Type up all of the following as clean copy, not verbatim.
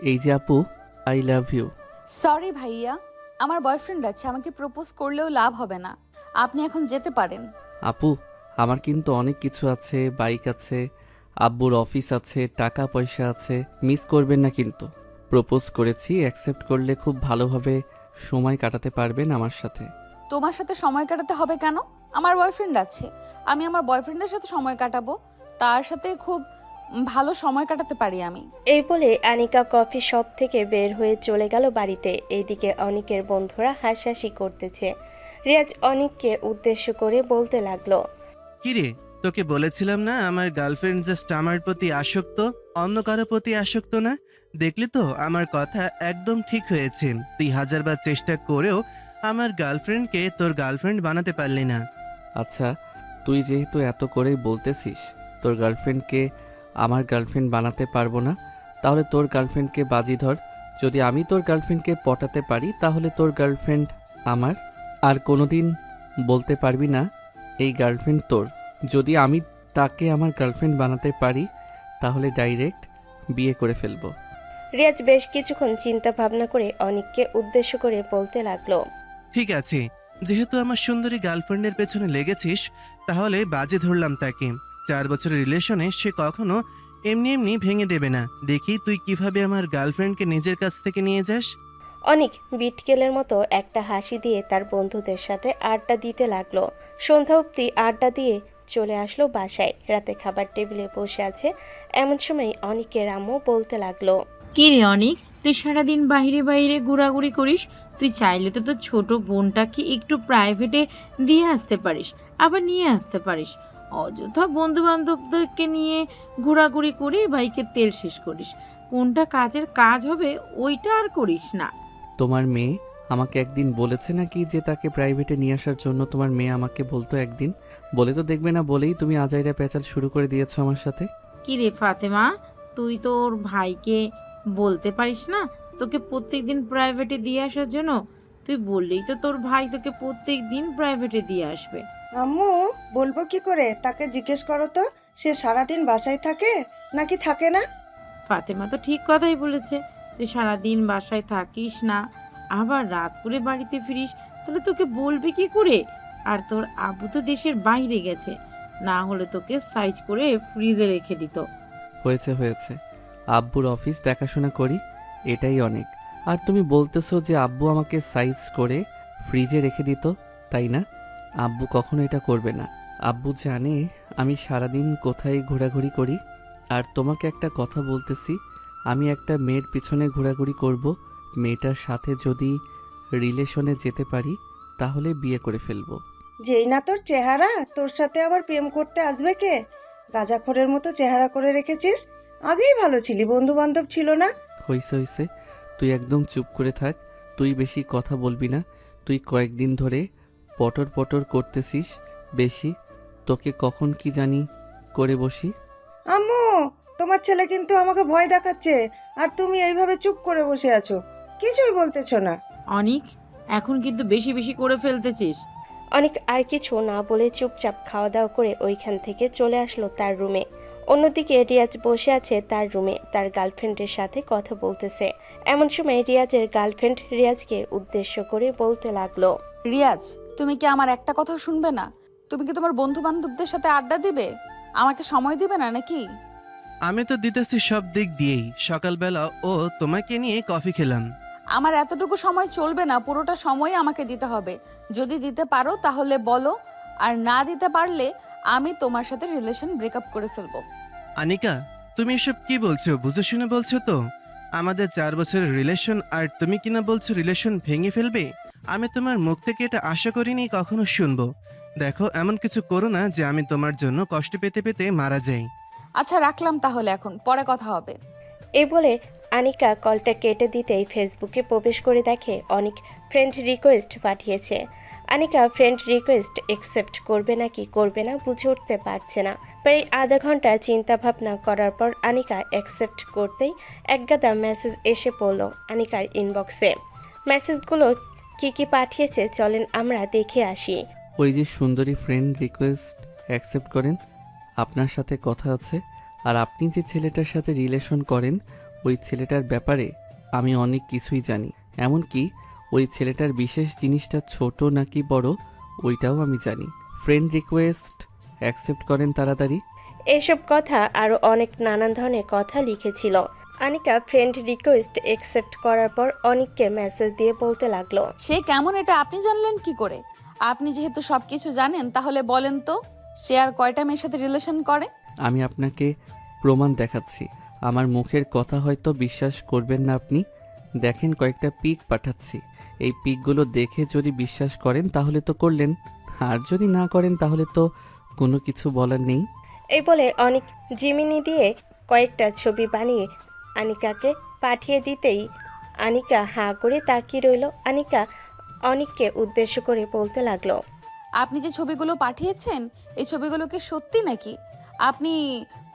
এই যে আপু, আই লাভ ইউ। সরি ভাইয়া, আমার বয়ফ্রেন্ড আছে, আমাকে প্রপোজ করলেও লাভ হবে না। আপনি এখন যেতে পারেন। আপু, আমার কিন্তু অনেক কিছু আছে, বাইক আছে, আব্বুর অফিস আছে, টাকা পয়সা আছে, মিস করবেন না কিন্তু। প্রপোজ করেছি, অ্যাকসেপ্ট করলে খুব ভালোভাবে সময় কাটাতে পারবেন আমার সাথে। তোমার সাথে সময় কাটাতে হবে কেন? আমার বয়ফ্রেন্ড আছে, আমি আমার বয়ফ্রেন্ডের সাথে সময় কাটাবো। তার সাথে খুব ভালো সময় কাটাতে পারি আমি। এই বলে আনিকা কফি শপ থেকে বের হয়ে চলে গেল বাড়িতে। এইদিকে অনিকের বন্ধুরা হাসাহাসি করতেছে। রিয়াজ অনিককে উদ্দেশ্য করে বলতে লাগলো, কিরে, তোকে বলেছিলাম না আমার গার্লফ্রেন্ড জাস্ট আমার প্রতি আসক্ত, অন্য কারো প্রতি আসক্ত না। দেখলি তো আমার কথা একদম ঠিক হয়েছে। তুই হাজারবার চেষ্টা করেও আমার গার্লফ্রেন্ডকে তোর গার্লফ্রেন্ড বানাতে পারলি না। আচ্ছা, তুই যেহেতু এত করেই বলতেছিস তোর গার্লফ্রেন্ডকে আমার গার্লফ্রেন্ড বানাতে পারবো না, তাহলে তোর গার্লফ্রেন্ডকে বাজি ধর। যদি আমি তোর গার্লফ্রেন্ডকে পটাতে পারি তাহলে তোর গার্লফ্রেন্ড আমার। আর কোনোদিন বলতে পারবি না এই গার্লফ্রেন্ড তোর। যদি আমি তাকে আমার গার্লফ্রেন্ড বানাতে পারি তাহলে ডাইরেক্ট বিয়ে করে ফেলবো। রিয়াজ বেশ কিছুক্ষণ চিন্তা ভাবনা করে অনিককে উদ্দেশ্য করে বলতে লাগলো, ঠিক আছে, যেহেতু আমার সুন্দরী গার্লফ্রেন্ডের পেছনে লেগেছিস, তাহলে বাজে ধরলাম তাকে। 4 বছরের রিলেশনে সে কখনো এমনি এমনি ভেঙে দেবে না। দেখি তুই কিভাবে আমার গার্লফ্রেন্ডকে নিজের কাছ থেকে নিয়ে যাস। অনিক বিটকেলের মতো একটা হাসি দিয়ে তার বন্ধুদের সাথে আড্ডা দিতে লাগলো। সন্ধ্যা অবধি আড্ডা দিয়ে চলে আসলো বাসায়। রাতে খাবার টেবিলে বসে আছে এমন সময় অনিকের আম্মু বলতে লাগলো, কি রে অনিক, তুই সারাদিন বাইরে বাইরে ঘোরাঘুরি করিস। তুই চাইলে তো তোর ছোট বোনটাকে একটু প্রাইভেটে দিয়ে আসতে পারিস, আবার নিয়ে আসতে পারিস। অযথা বন্ধু বান্ধবদেরকে নিয়ে ঘোরাঘুরি করে বাইকের তেল শেষ করিস। কোনটা কাজের কাজ হবে ওইটা আর করিস না। তোমার মেয়ে আমাকে একদিন বলেছে নাকি যে তাকে প্রাইভেটে নিয়ে আসার জন্য? তোমার মেয়ে আমাকে বলতো একদিন। বলে তো দেখবে না, বলেই তুমি আজাইরা পেঁচাল শুরু করে দিয়েছো আমার সাথে। কি রে ফাতেমা, তুই তোর ভাইকে বলতে পারিস না তোকে প্রত্যেক দিন প্রাইভেটে দিয়ে আসার জন্য? তুই বললেই তো তোর ভাই তোকে প্রত্যেক দিন প্রাইভেটে দিয়ে আসবে। আম্মু, বলবো কি করে? তাকে জিজ্ঞেস করো তো, সে সারাদিন বাসায় থাকে নাকি থাকে না। ফাতেমা তো ঠিক কথাই বলেছে, তুই সারাদিন বাসায় থাকিস না, আবার রাত করে বাড়িতে ফিরিস, তাহলে তোকে বলবে কি করে? আর তোর আব্বু তো দেশের বাইরে গেছে, না হলে তোকে সাইজ করে ফ্রিজে রেখে দিত। হয়েছে হয়েছে, আব্বুর অফিস দেখাশোনা করি, এটাই অনেক। আর তুমি বলতেছো যে আব্বু আমাকে সাইজ করে ফ্রিজে রেখে দিত, তাই না? আব্বু কখনো এটা করবে না। আব্বু জানে আমি সারাদিন কোথায় ঘোরাঘুরি করি। আর তোমাকে একটা কথা বলতেছি, আমি একটা মেয়ের পিছনে ঘোরাঘুরি করব, মেয়েটার সাথে যদি রিলেশনে যেতে পারি তাহলে বিয়ে করে ফেলবো। যেই না তোর চেহারা, তোর সাথে আবার প্রেম করতে আসবে কে? গাঁজাখোরের মতো চেহারা করে রেখেছিস। আগেই ভালো ছিলি, বন্ধু বান্ধব ছিল না। হইছে হইছে, তুই একদম চুপ করে থাক। তুই বেশি কথা বলবি না। তুই কয়েকদিন ধরে পটর পটর করতেছিস বেশি। তোকে কখন কি জানি করে বসি। আম্মু, তোমার ছেলে কিন্তু আমাকে ভয় দেখাচ্ছে, আর তুমি এইভাবে চুপ করে বসে আছো, কিছুই বলতেছো না। অনিক, এখন কিন্তু বেশি বেশি করে ফেলতেছিস। অনিক আর কিছু না বলে চুপচাপ খাওয়া দাওয়া করে ওইখান থেকে চলে আসলো তার রুমে। অন্যদিকে রিয়াজ বসে আছে তার রুমে, তার গার্লফ্রেন্ডের সাথে কথা বলতেছে। এমন সময় রিয়াজের গার্লফ্রেন্ড রিয়াজকে উদ্দেশ্য করে বলতে লাগলো, রিয়াজ, তুমি কি আমার একটা কথা শুনবে না? তুমি কি তোমার বন্ধু বান্ধবদের সাথে আড্ডা দিবে? আমাকে সময় দিবে না নাকি? আমি তো দিতেছি সব দিক দিয়েই। সকালবেলা ও তোমাকে নিয়ে কফি খেলাম। আমার এতটুকু সময় চলবে না, পুরোটা সময় আমাকে দিতে হবে। যদি দিতে পারো তাহলে বলো, আর না দিতে পারলে আমি তোমার সাথে রিলেশন ব্রেকআপ করে ফেলবো। আনিকা, তুমি এসব কি বলছো? বুঝে শুনে বলছো তো? আমাদের 4 বছরের রিলেশন, আর তুমি কিনা বলছো রিলেশন ভেঙে ফেলবে? আমি তোমার মুখ থেকে এটা আশা করিনি কখনো শুনবো। দেখো, এমন কিছু করো না যে আমি তোমার জন্য কষ্ট পেতে পেতে মারা যাই। আচ্ছা রাখলাম তাহলে, এখন পরে কথা হবে। এই বলে আনিকা কলটা কেটে দিতেই ফেসবুকে প্রবেশ করে দেখে অনেক ফ্রেন্ড রিকোয়েস্ট পাঠিয়েছে। আনিকা ফ্রেন্ড রিকোয়েস্ট অ্যাকসেপ্ট করবে নাকি করবে না বুঝে উঠতে পারছে না। প্রায় আধা ঘন্টা চিন্তা ভাবনা করার পর আনিকা অ্যাকসেপ্ট করতেই একগাদা মেসেজ এসে পড়ল আনিকার ইনবক্সে। মেসেজগুলো কি পাঠিয়েছে চলেন আমরা দেখে আসি। ওই যে সুন্দরী ফ্রেন্ড রিকোয়েস্ট অ্যাকসেপ্ট করেন, আপনার সাথে কথা আছে। আর আপনি যে ছেলেটার সাথে রিলেশন করেন ওই ছেলেটার ব্যাপারে আমি অনেক কিছুই জানি। এমনকি ওই ছেলেটার বিশেষ জিনিসটা ছোট নাকি বড় ওইটাও আমি জানি। ফ্রেন্ড রিকোয়েস্ট অ্যাকসেপ্ট করেন তাড়াতাড়ি। এসব কথা আরও অনেক নানান ধরনের কথা লিখেছিল। আনিকা ফ্রেন্ড রিকোয়েস্ট অ্যাকসেপ্ট করার পর অনিককে মেসেজ দিয়ে বলতে লাগলো, সে কেমন এটা আপনি জানলেন কি করে? আপনি যেহেতু সবকিছু জানেন তাহলে বলেন তো, সে আর কয়টা মেয়ের সাথে রিলেশন করে? আমি আপনাকে প্রমাণ দেখাচ্ছি। আমার মুখের কথা হয়তো বিশ্বাস করবেন না আপনি। দেখেন কয়েকটা পিক পাঠাচ্ছি। এই পিকগুলো দেখে যদি বিশ্বাস করেন তাহলে তো করলেন, আর যদি না করেন তাহলে তো কোনো কিছু বলার নেই। এই বলে অনিক জিমিনি দিয়ে কয়েকটা ছবি বানিয়ে আনিকাকে পাঠিয়ে দিতেই আনিকা হাঁ করে তাকিয়ে রইল। আনিকা অনিককে উদ্দেশ্য করে বলতে লাগলো, আপনি যে ছবিগুলো পাঠিয়েছেন এই ছবিগুলো কি সত্যি নাকি? আপনি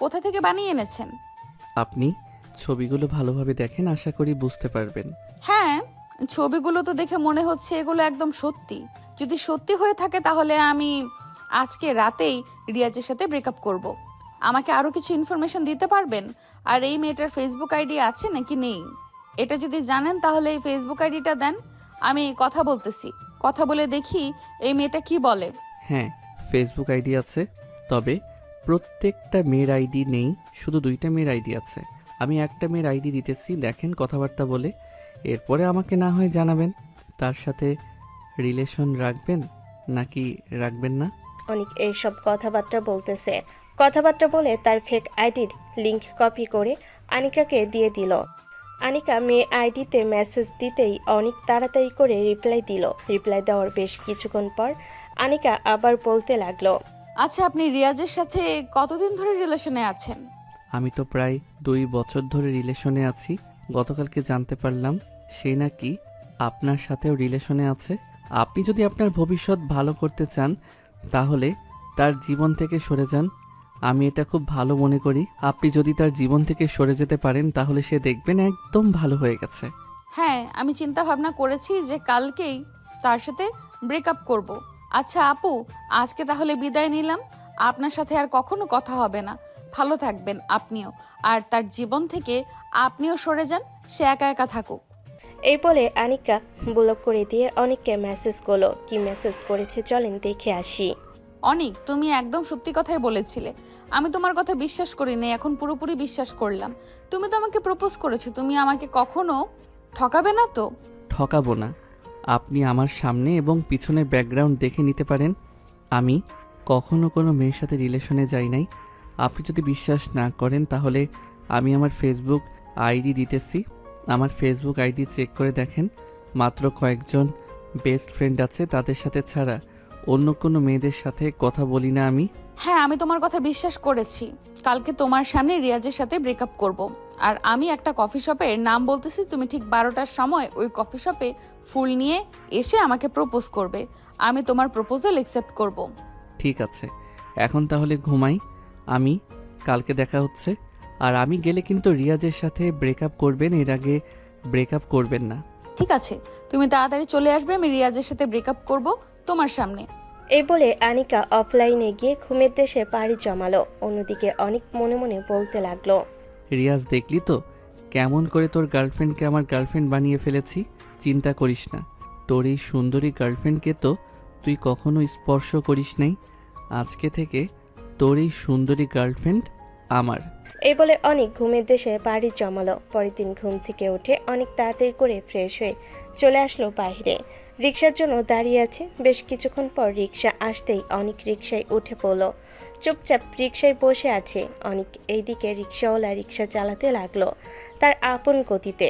কোথা থেকে বানিয়ে এনেছেন? আপনি ছবিগুলো ভালোভাবে দেখেন, আশা করি বুঝতে পারবেন। হ্যাঁ, ছবিগুলো তো দেখে মনে হচ্ছে এগুলো একদম সত্যি। যদি সত্যি হয়ে থাকে তাহলে আমি আজকে রাতেই রিয়াজের সাথে ব্রেকআপ করব। আমাকে আরও কিছু ইনফরমেশন দিতে পারবেন? আর এই মেয়েটার ফেসবুক আইডি আছে নাকি নেই? এটা যদি জানেন তাহলে এই ফেসবুক আইডিটা দেন, আমি কথা বলতেছি। কথা বলে দেখি এই মেয়েটা কি বলে। হ্যাঁ, ফেসবুক আইডি আছে, তবে প্রত্যেকটা মেয়ের আইডি নেই, শুধু 2টা মেয়ের আইডি আছে। আমি একটা মেয়ের আইডি দিতেছি, দেখেন কথাবার্তা বলে। এরপরে আমাকে না হয় জানাবেন তার সাথে রিলেশন রাখবেন নাকি রাখবেন না। অনিক এইসব কথাবার্তা বলতেছে। কথাবার্তা বলে তার ফেক আইডির লিংক কপি করে আনিকাকে দিয়ে দিল। আনিকা মেয়ে আইডিতে মেসেজ দিতেই অনিক তাড়াতাড়ি করে রিপ্লাই দিল। রিপ্লাই দেওয়ার বেশ কিছুক্ষণ পর আনিকা আবার বলতে লাগলো, আচ্ছা, আপনি রিয়াজের সাথে কতদিন ধরে রিলেশনে আছেন? আমি তো প্রায় 2 বছর ধরে রিলেশনে আছি। গতকালকে জানতে পারলাম সে নাকি আপনার সাথেও রিলেশনে আছে। আপনি যদি আপনার ভবিষ্যৎ ভালো করতে চান তাহলে তার জীবন থেকে সরে যান। আমি এটা খুব ভালো মনে করি। আপনি যদি তার জীবন থেকে সরে যেতে পারেন তাহলে সে দেখবেন একদম ভালো হয়ে গেছে। হ্যাঁ, আমি চিন্তা ভাবনা করেছি যে কালকেই তার সাথে ব্রেকআপ করব। আচ্ছা আপু, আজকে তাহলে বিদায় নিলাম। আপনার সাথে আর কখনো কথা হবে না। ভালো থাকবেন আপনিও, আর তার জীবন থেকে আপনিও সরে যান। সে একা একা থাকুক। এই বলে আনিকা ব্লক করে দিয়ে অনিককে মেসেজ করলো। কি মেসেজ করেছে চলেন দেখে আসি। অনিক, তুমি একদম সত্যি কথাই বলেছিলে। আমি তোমার কথা বিশ্বাস করিনি, এখন পুরোপুরি বিশ্বাস করলাম। তুমি তো আমাকে প্রপোজ করেছো, তুমি আমাকে কখনো ঠকাবে না তো? ঠকাবো না। আপনি আমার সামনে এবং পিছনের ব্যাকগ্রাউন্ড দেখে নিতে পারেন। আমি কখনো কোনো মেয়ের সাথে রিলেশনে যাই নাই। আপনি যদি বিশ্বাস না করেন তাহলে আমি আমার ফেসবুক আইডি দিতেছি। আমার ফেসবুক আইডি চেক করে দেখেন। মাত্র কয়েকজন বেস্ট ফ্রেন্ড আছে, তাদের সাথে ছাড়া অন্য কোনো মেয়েদের সাথে কথা বলি না আমি। হ্যাঁ, আমি তোমার কথা বিশ্বাস করেছি। কালকে তোমার সামনে রিয়াজের সাথে ব্রেকআপ করব। আর আমি একটা কফি শপের নাম বলতেছি, তুমি ঠিক 12টার সময় ওই কফি শপে ফুল নিয়ে এসে আমাকে প্রপোজ করবে। আমি তোমার প্রপোজাল অ্যাকসেপ্ট করব। ঠিক আছে, এখন তাহলে ঘুমাই আমি। কালকে দেখা হচ্ছে। আর আমি গেলে কিন্তু রিয়াজের সাথে ব্রেকআপ করবেন, এর আগে ব্রেকআপ করবেন না। ঠিক আছে, তুমি তাড়াতাড়ি চলে আসবে, আমি রিয়াজের সাথে ব্রেকআপ করব তোমার সামনে। এই বলে আনিকা অফলাইনে গিয়ে ঘুমের দেশে পাড়ি জমালো। অন্যদিকে অনেক মনে মনে বলতে লাগলো, রিয়াজ, দেখলি তো কেমন করে তোর গার্লফ্রেন্ডকে আমার গার্লফ্রেন্ড বানিয়ে ফেলেছি। চিন্তা করিস না, তোর এই সুন্দরী গার্লফ্রেন্ডকে তো তুই কখনো স্পর্শ করিস নাই। আজকে থেকে তোর এই সুন্দরী গার্লফ্রেন্ড আমার। এই বলে অনেক ঘুমের দেশে পাড়ি জমালো। পরের দিন ঘুম থেকে উঠে অনেক তাড়াতাড়ি করে ফ্রেশ হয়ে চলে আসলো বাইরে। রিক্সার জন্য দাঁড়িয়ে আছে। বেশ কিছুক্ষণ পর রিক্সা আসতেই অনেক রিক্সায় উঠে পড়লো। চুপচাপ রিক্সায় বসে আছে অনেক। এইদিকে রিক্সাওয়ালা রিক্সা চালাতে লাগলো তার আপন গতিতে।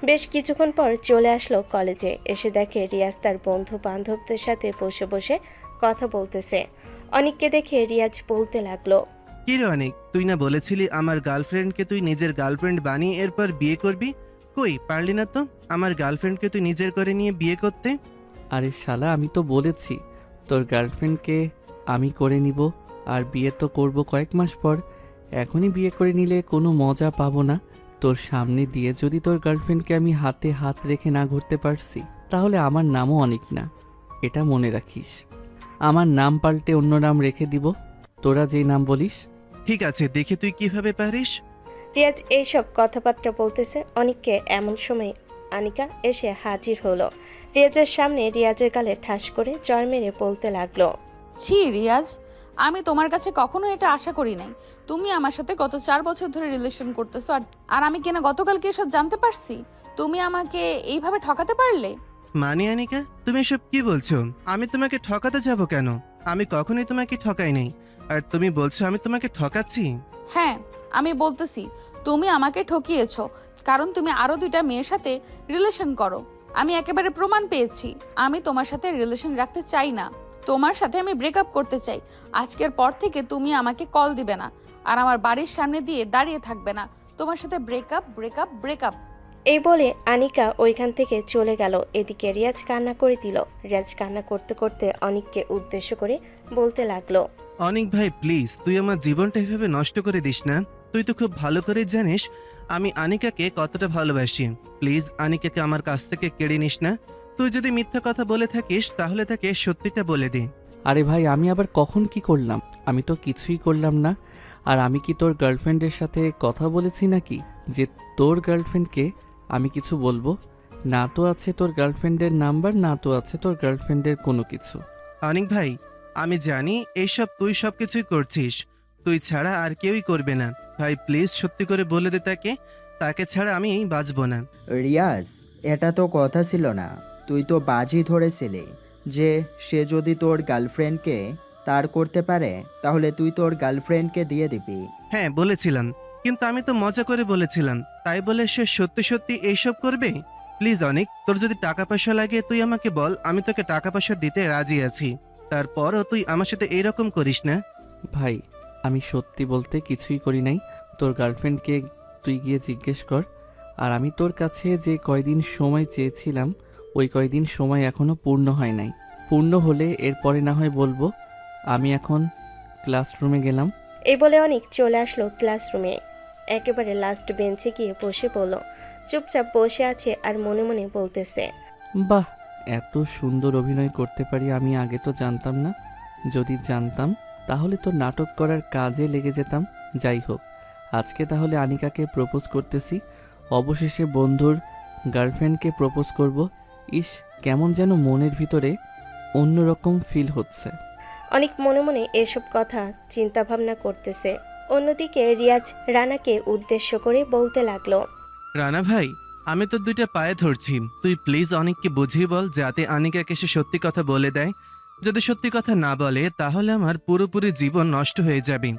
বেশ কিছুক্ষণ পর চলে আসলো কলেজে। এসে দেখে রিয়াজ তার বন্ধু বান্ধবদের সাথে বসে বসে কথা বলতেছে। অনেককে দেখে রিয়াজ বলতে লাগলো, কি রে অনিক, তুই না বলেছিলি আমার গার্লফ্রেন্ডকে তুই নিজের গার্লফ্রেন্ড বানিয়ে এরপর বিয়ে করবি? কই পারলি না তো আমার গার্লফ্রেন্ডকে তুই নিজের করে নিয়ে বিয়ে করতে? আরে শালা, আমি তো বলেছি তোর গার্লফ্রেন্ডকে আমি করে নিব, আর বিয়ে তো করব কয়েক মাস পর। এখনই বিয়ে করে নিলে কোনো মজা পাবো না। তোর সামনে দিয়ে যদি তোর গার্লফ্রেন্ডকে আমি হাতে হাত রেখে না ঘুরতে পারছি তাহলে আমার নামও অনেক না, এটা মনে রাখিস। আমার নাম পাল্টে অন্য নাম রেখে দিব, তোরা যেই নাম বলিস। ঠিক আছে, দেখে তুই কিভাবে পারিস। রিয়াজ এইসব কথাবার্তা বলতেছে অনিককে। এমন সময় আনিকা এসে হাজির হলো রিয়াজের সামনে। রিয়াজের গালে ঠাস করে চর মেরে বলতে লাগলো, ছি রিয়াজ, আমি তোমার কাছে কখনো এটা আশা করি নাই। তুমি আমার সাথে গত 4 বছর ধরে রিলেশন করতেছো, আর আমি কিনা গতকালকে এসব জানতে পারছি। তুমি আমাকে এইভাবে ঠকাতে পারলে? মানে আনিকা, তুমি এসব কি বলছো? আমি তোমাকে ঠকাতে যাব কেন? আমি কখনোই তোমাকে ঠকাই নাই। আর তুমি বলছো আমি তোমাকে ঠকাচ্ছি? হ্যাঁ, আমি বলতেছি তুমি আমাকে ঠকিয়েছো, কারণ তুমি আরো 2টা মেয়ের সাথে রিলেশন করো। আমি একেবারে প্রমাণ পেয়েছি। আমি তোমার সাথে রিলেশন রাখতে চাই না, তোমার সাথে আমি ব্রেকআপ করতে চাই। আজকের পর থেকে তুমি আমাকে কল দিবে না, আর আমার বাড়ির সামনে দিয়ে দাঁড়িয়ে থাকবে না। তোমার সাথে ব্রেকআপ ব্রেকআপ ব্রেকআপ। এই বলে আনিকা ওইখান থেকে চলে গেল। এদিকে রিয়াজ কান্না করে দিল। রিয়াজ কান্না করতে করতে অনিককে উদ্দেশ্য করে বলতে লাগলো, অনিক ভাই প্লিজ, তুই আমার জীবনটা এভাবে নষ্ট করে দিস না। তুই তো খুব ভালো করে জানিস আমি আনিকাকে কতটা ভালোবাসি। প্লিজ আনিকাকে আমার কাছ থেকে কেড়ে নিস না। তুই যদি মিথ্যা কথা বলে থাকিস তাহলে তাকে সত্যিটা বলে দে। আরে ভাই, আমি আবার কখন কি করলাম? আমি তো কিছুই করলাম না। আর আমি কি তোর গার্লফ্রেন্ডের সাথে কথা বলেছি নাকি যে তোর গার্লফ্রেন্ডকে আমি কিছু বলবো? না তো আছে তোর গার্লফ্রেন্ডের নাম্বার, না তো আছে তোর গার্লফ্রেন্ডের কোনো কিছু। অনিক ভাই, আমি জানি এইসব তুই সবকিছুই করছিস। তুই ছাড়া আর কেউই করবে না। ভাই প্লিজ সত্যি করে বলে দে তাকে। তাকে ছাড়া আমি বাঁচবো না। রিয়াজ, এটা তো কথা ছিল না। তুই তো বাজি ধরেছিলি যে সে যদি তোর গার্লফ্রেন্ডকে তার করতে পারে তাহলে তুই তোর গার্লফ্রেন্ডকে দিয়ে দিবি। হ্যাঁ বলেছিলাম, কিন্তু আমি তো মজা করে বলেছিলাম। তাই বলে সে সত্যি সত্যি এইসব করবে? প্লিজ অনিক, তোর যদি টাকা পয়সা লাগে তুই আমাকে বল, আমি তোকে টাকা পয়সা দিতে রাজি আছি। তারপরও তুই আমার সাথে এইরকম করিস না। ভাই, আমি সত্যি বলতে কিছুই করি নাই। তোর গার্লফ্রেন্ডকে তুই গিয়ে জিজ্ঞেস কর। আর আমি তোর কাছে যে কয়দিন সময় চেয়েছিলাম ওই কয়দিন সময় এখনো পূর্ণ হয় নাই। পূর্ণ হলে এরপরে না হয় বলবো। আমি এখন ক্লাসরুমে গেলাম। এই বলে অনিক চলে আসলো ক্লাসরুমে। একেবারে লাস্ট বেঞ্চে গিয়ে বসে পড়ল। চুপচাপ বসে আছে আর মনে মনে বলতেছে, বাহ, এত সুন্দর অভিনয় করতে পারি আমি আগে তো জানতাম না। যদি জানতাম তাহলে তো নাটক করার কাজে লেগে যেতাম। যাই হোক, আজকে তাহলে আনিকাকে প্রপোজ করতেছি। অবশেষে বন্ধুর গার্লফ্রেন্ডকে প্রপোজ করব। ইস, কেমন যেন মনের ভিতরে অন্যরকম ফিল হচ্ছে। অনিক মনে মনে এসব কথা চিন্তা ভাবনা করতেছে। অন্যদিকে রিয়াজ রানাকে উদ্দেশ্য করে বলতে লাগলো, রানা ভাই, আমি তোর 2টা পায়ে ধরছি। তুই প্লিজ অনিককে বুঝিয়ে বল যাতে আনিকাকে সে সত্যি কথা বলে দেয়। যদি সত্যি কথা না বলে তাহলে আমার পুরোপুরি জীবন নষ্ট হয়ে যাবে।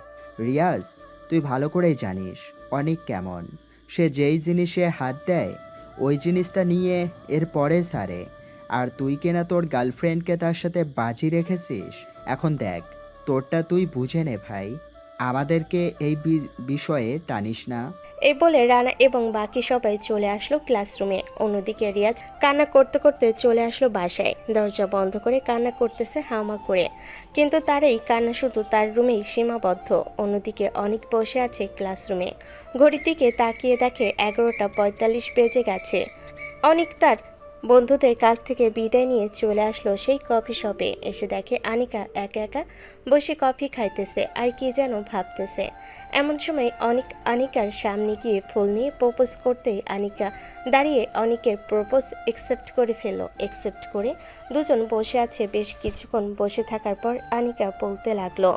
রিয়াজ, তুই ভালো করেই জানিস অনেক কেমন। সে যেই জিনিসে হাত দেয় ওই জিনিসটা নিয়ে এর পরে সারে। আর তুই কিনা তোর গার্লফ্রেন্ডকে তার সাথে বাজি রেখেছিস। এখন দেখ, তোরটা তুই বুঝে নে ভাই, আমাদেরকে এই বিষয়ে টানিস না। এই বলে রানা এবং বাকি সবাই চলে আসলো ক্লাসরুমে। অন্যদিকে রিয়াজ কান্না করতে করতে চলে আসলো বাসায়। দরজা বন্ধ করে কান্না করতেছে হামা করে, কিন্তু তার এই কান্না শুধু তার রুমেই সীমাবদ্ধ। অন্যদিকে অনেক বসে আছে ক্লাসরুমে। ঘড়ির দিকে তাকিয়ে দেখে 11:45 বেজে গেছে। অনেক তার বন্ধুদের কাছ থেকে বিদায় নিয়ে চলে আসলো সেই কফি শপে। এসে দেখে আনিকা একা একা বসে কফি খাইতেছে আর কি যেন ভাবতেছে। এমন সময় অনিক আনিকার সামনে গিয়ে ফুল নিয়ে প্রপোজ করতেই আনিকা দাঁড়িয়ে অনিকের প্রপোজ একসেপ্ট করে ফেলল। একসেপ্ট করে দুজন বসে আছে। বেশ কিছুক্ষণ বসে থাকার পর আনিকা বলতে লাগলো,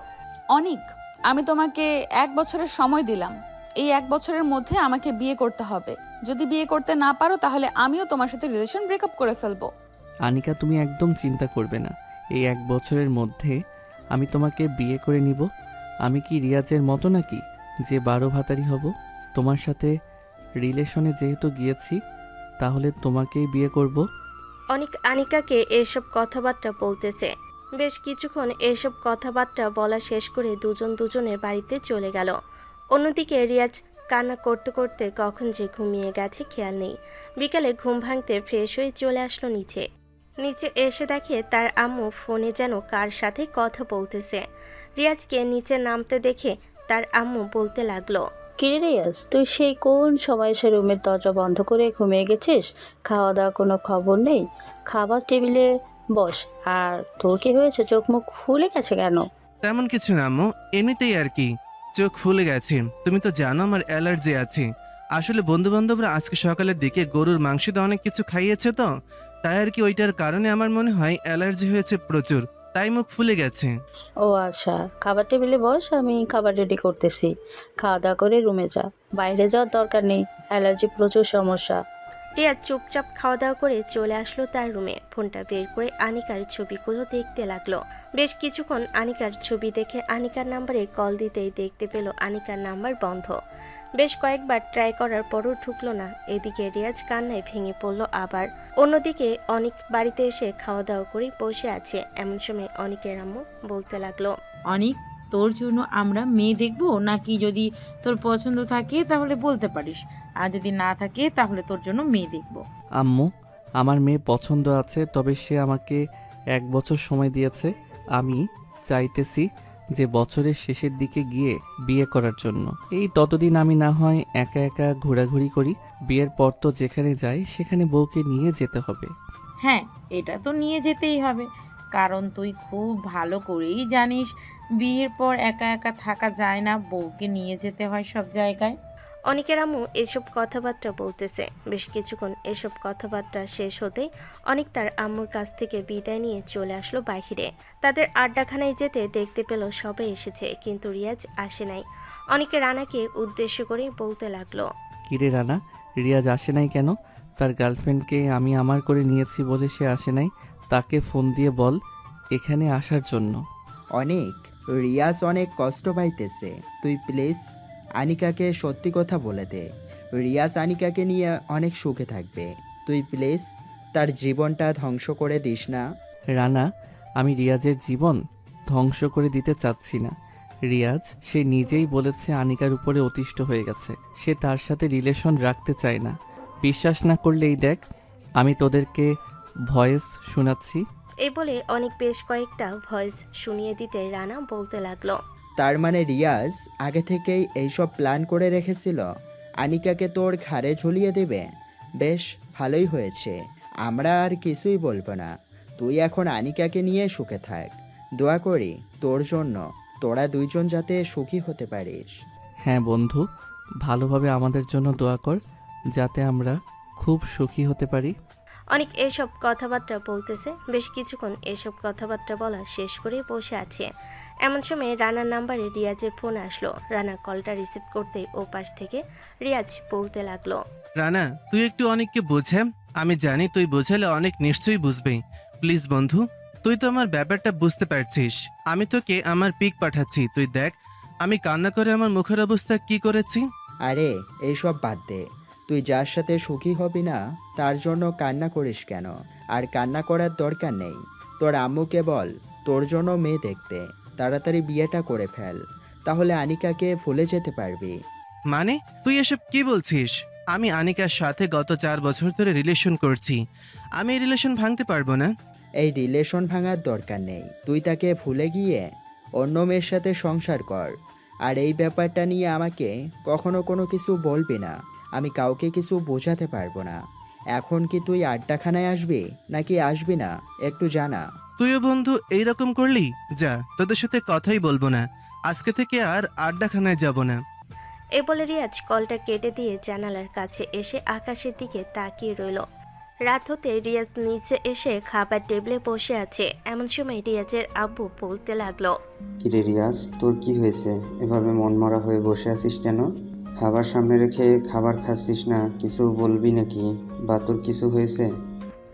অনিক, আমি তোমাকে 1 বছরের সময় দিলাম। এই 1 বছরের মধ্যে আমাকে বিয়ে করতে হবে। যদি বিয়ে করতে না পারো তাহলে আমিও তোমার সাথে রিলেশন ব্রেকআপ করে ফেলবো। আনিকা, তুমি একদম চিন্তা করবে না। এই 1 বছরের মধ্যে আমি তোমাকে বিয়ে করে নিব। আমি কি রিয়াজের মতো নাকি যে 12 ভাতারি হব? তোমার সাথে রিলেশনে যেহেতু গিয়েছি তাহলে তোমাকেই বিয়ে করব। অনিক আনিকাকে এসব কথাবার্তা বলতেছে। বেশ কিছুক্ষণ এসব কথাবার্তা বলা শেষ করে দুজন দুজনের বাড়িতে চলে গেল। অন্যদিকে রিয়াজ কান্না করতে করতে কখন যে ঘুমিয়ে গেছে খেয়াল নেই। বিকালে ঘুম ভাঙতে ফ্রেশ হয়ে চলে আসলো নিচে। নিচে এসে দেখে তার আম্মু ফোনে যেন কার সাথে কথা বলতেছে। রিয়াজকে নিচে নামতে দেখে তার আম্মু বলতে লাগলো, কিরে রিয়াজ, তুই সেই কোন সময় সে রুমের দরজা বন্ধ করে ঘুমিয়ে গেছিস? খাওয়া দাওয়া কোনো খবর নেই? খাবার টেবিলে বস। আর তোর কি হয়েছে? চোখ মুখ ফুলে গেছে কেন? তেমন কিছু না আম্মু, এমনিতেই আর কি। চোখ ফুলে গেছে। তুমি তো জানো আমার অ্যালার্জি আছে। আসলে বন্ধু বান্ধবরা আজকে সকালের দিকে গরুর মাংসতে অনেক কিছু খাইয়েছে তো, তাই আর কি ওইটার কারণে আমার মনে হয় অ্যালার্জি হয়েছে প্রচুর, তাই মুখ ফুলে গেছে। ও আচ্ছা, খাবার টেবিলে বস, আমি খাবার রেডি করতেছি। খাওয়া দাওয়া করে রুমে যা, বাইরে যাওয়ার দরকার নেই, অ্যালার্জি প্রচুর সমস্যা। রিয়াজ চুপচাপ খাওয়া দাওয়া করে চলে আসলো তার রুমে। ফোনটা বের করে আনিকার ছবিগুলো দেখতে লাগলো। বেশ কিছুক্ষণ আনিকার ছবি দেখে আনিকার নাম্বারে কল দিতেই দেখতে পেল আনিকার নাম্বার বন্ধ। বেশ কয়েকবার ট্রাই করার পরও ঢুকলো না। এদিকে রিয়াজ কান্নায় ভেঙে পড়লো আবার। অন্যদিকে অনিক বাড়িতে এসে খাওয়া দাওয়া করে বসে আছে। এমন সময় অনিকের আম্মু বলতে লাগলো, অনেক, তোর জন্য আমরা মেয়ে দেখবো নাকি? যদি তোর পছন্দ থাকে তাহলে বলতে পারিস, আর যদি না থাকে তাহলে তোর জন্য মেয়ে দেখবো। আম্মু, আমার মেয়ে পছন্দ আছে, তবে সে আমাকে 1 বছর সময় দিয়েছে। আমি চাইতেছি যে বছরের শেষের দিকে গিয়ে বিয়ে করার জন্য। এই ততদিন আমি না হয় একা একা ঘোরাঘুরি করি, বিয়ের পর তো যেখানে যাই সেখানে বউকে নিয়ে যেতে হবে। হ্যাঁ, এটা তো নিয়ে যেতেই হবে, কারণ তুই খুব ভালো করেই জানিস বিয়ের পর একা একা থাকা যায় না, বউকে নিয়ে যেতে হয় সব জায়গায়। অনিকের আম্মু এসব কথাবার্তা বলতেছে। বেশ কিছুক্ষণ এসব কথাবার্তা শেষ হতেই অনিক তার আম্মুর কাছ থেকে বিদায় নিয়ে চলে আসলো বাহিরে। তাদের আড্ডাখানায় যেতে দেখতে পেল সবাই এসেছে, কিন্তু রিয়াজ আসে নাই। অনিকে রানাকে উদ্দেশ্য করে বলতে লাগলো, কিরে রানা, রিয়াজ আসে নাই কেন? তার গার্লফ্রেন্ডকে আমি আমার করে নিয়েছি বলে সে আসে নাই। তাকে ফোন দিয়ে বল এখানে আসার জন্য। অনেক, রিয়াজ অনেক কষ্ট পাইতেছে, তুই প্লিজ আনিকাকে সত্যি কথা বলে দে। রিয়াজ আনিকাকে নিয়ে অনেক সুখে থাকবে, তুই প্লিজ তার জীবনটা ধ্বংস করে দিস না। রানা, আমি রিয়াজের জীবন ধ্বংস করে দিতে চাচ্ছি না। রিয়াজ সে নিজেই বলেছে আনিকার উপরে অতিষ্ঠ হয়ে গেছে, সে তার সাথে রিলেশন রাখতে চায় না। বিশ্বাস না করলেই দেখ, আমি তোদেরকে ভয়েস শোনাচ্ছি। এই বলে অনেক বেশ কয়েকটা ভয়েস শুনিয়ে দিতে রানা বলতে লাগলো, তার মানে রিয়াজ আগে থেকেই এইসব প্ল্যান করে রেখেছিল আনিকাকে তোর ঘাড়ে ঝুলিয়ে দেবে। বেশ ভালোই হয়েছে, আমরা আর কিছুই বলবো না। তুই এখন আনিকাকে নিয়ে সুখে থাক, দোয়া করি তোর জন্য, তোরা দুইজন যাতে সুখী হতে পারিস। হ্যাঁ বন্ধু, ভালোভাবে আমাদের জন্য দোয়া কর, যাতে আমরা খুব সুখী হতে পারি। অনেক এসব কথাবার্তা বলতেছে। বেশ কিছুক্ষণ এসব কথাবার্তা বলা শেষ করে বসে আছে। এমন সময় রানার নাম্বারে রিয়াজের ফোন আসলো। রানা কলটা রিসিভ করতে ও পাশ থেকে রিয়াজ বলতে লাগলো, রানা, তুই একটু অনেককে বোঝা। আমি জানি তুই বোঝালে অনেক নিশ্চয়ই বুঝবে। প্লিজ বন্ধু, তুই তো আমার ব্যাপারটা বুঝতে পারছিস। আমি তোকে আমার পিক পাঠাচ্ছি, তুই দেখ আমি কান্না করে আমার মুখের অবস্থা কি করেছি। আরে এইসব বাদ দে, তুই যার সাথে সুখী হবি না তার জন্য কান্না করিস কেন? আর কান্না করার দরকার নেই। তোর আম্মুকে বল তোর জন্য মেয়ে দেখতে, তাড়াতাড়ি বিয়েটা করে ফেল, তাহলে আনিকাকে ভুলে যেতে পারবি। মানে তুই এসব কি বলছিস? আমি আনিকার সাথে গত 4 বছর ধরে রিলেশন করছি, আমি এই রিলেশন ভাঙতে পারবো না। এই রিলেশন ভাঙার দরকার নেই, তুই তাকে ভুলে গিয়ে অন্য মেয়ের সাথে সংসার কর। আর এই ব্যাপারটা নিয়ে আমাকে কখনো কোনো কিছু বলবি না, আমি কাউকে কিছু বোঝাতে পারবো না। এখন কি তুই আড্ডাখানায় আসবি নাকি আসবি না একটু জানা। তুইও বন্ধু এইরকম করলি? যা, তোদের সাথে কথাই বলবো না, আজকে থেকে আর আড্ডাখানায় যাব না। এ বলে রিয়াজ কলটা কেটে দিয়ে জানালার কাছে এসে আকাশের দিকে তাকিয়ে রইল। রাত হতে রিয়াজ নিচে এসে খাবার টেবিলে বসে আছে। এমন সময় রিয়াজের আব্বু বলতে লাগলো, কিরে রিয়াজ, তোর কি হয়েছে? এভাবে মনমরা হয়ে বসে আছিস কেন? খাবার সামনে রেখে খাবার খাচ্ছিস না, কিছু বলবি নাকি? বা তোর কিছু হয়েছে?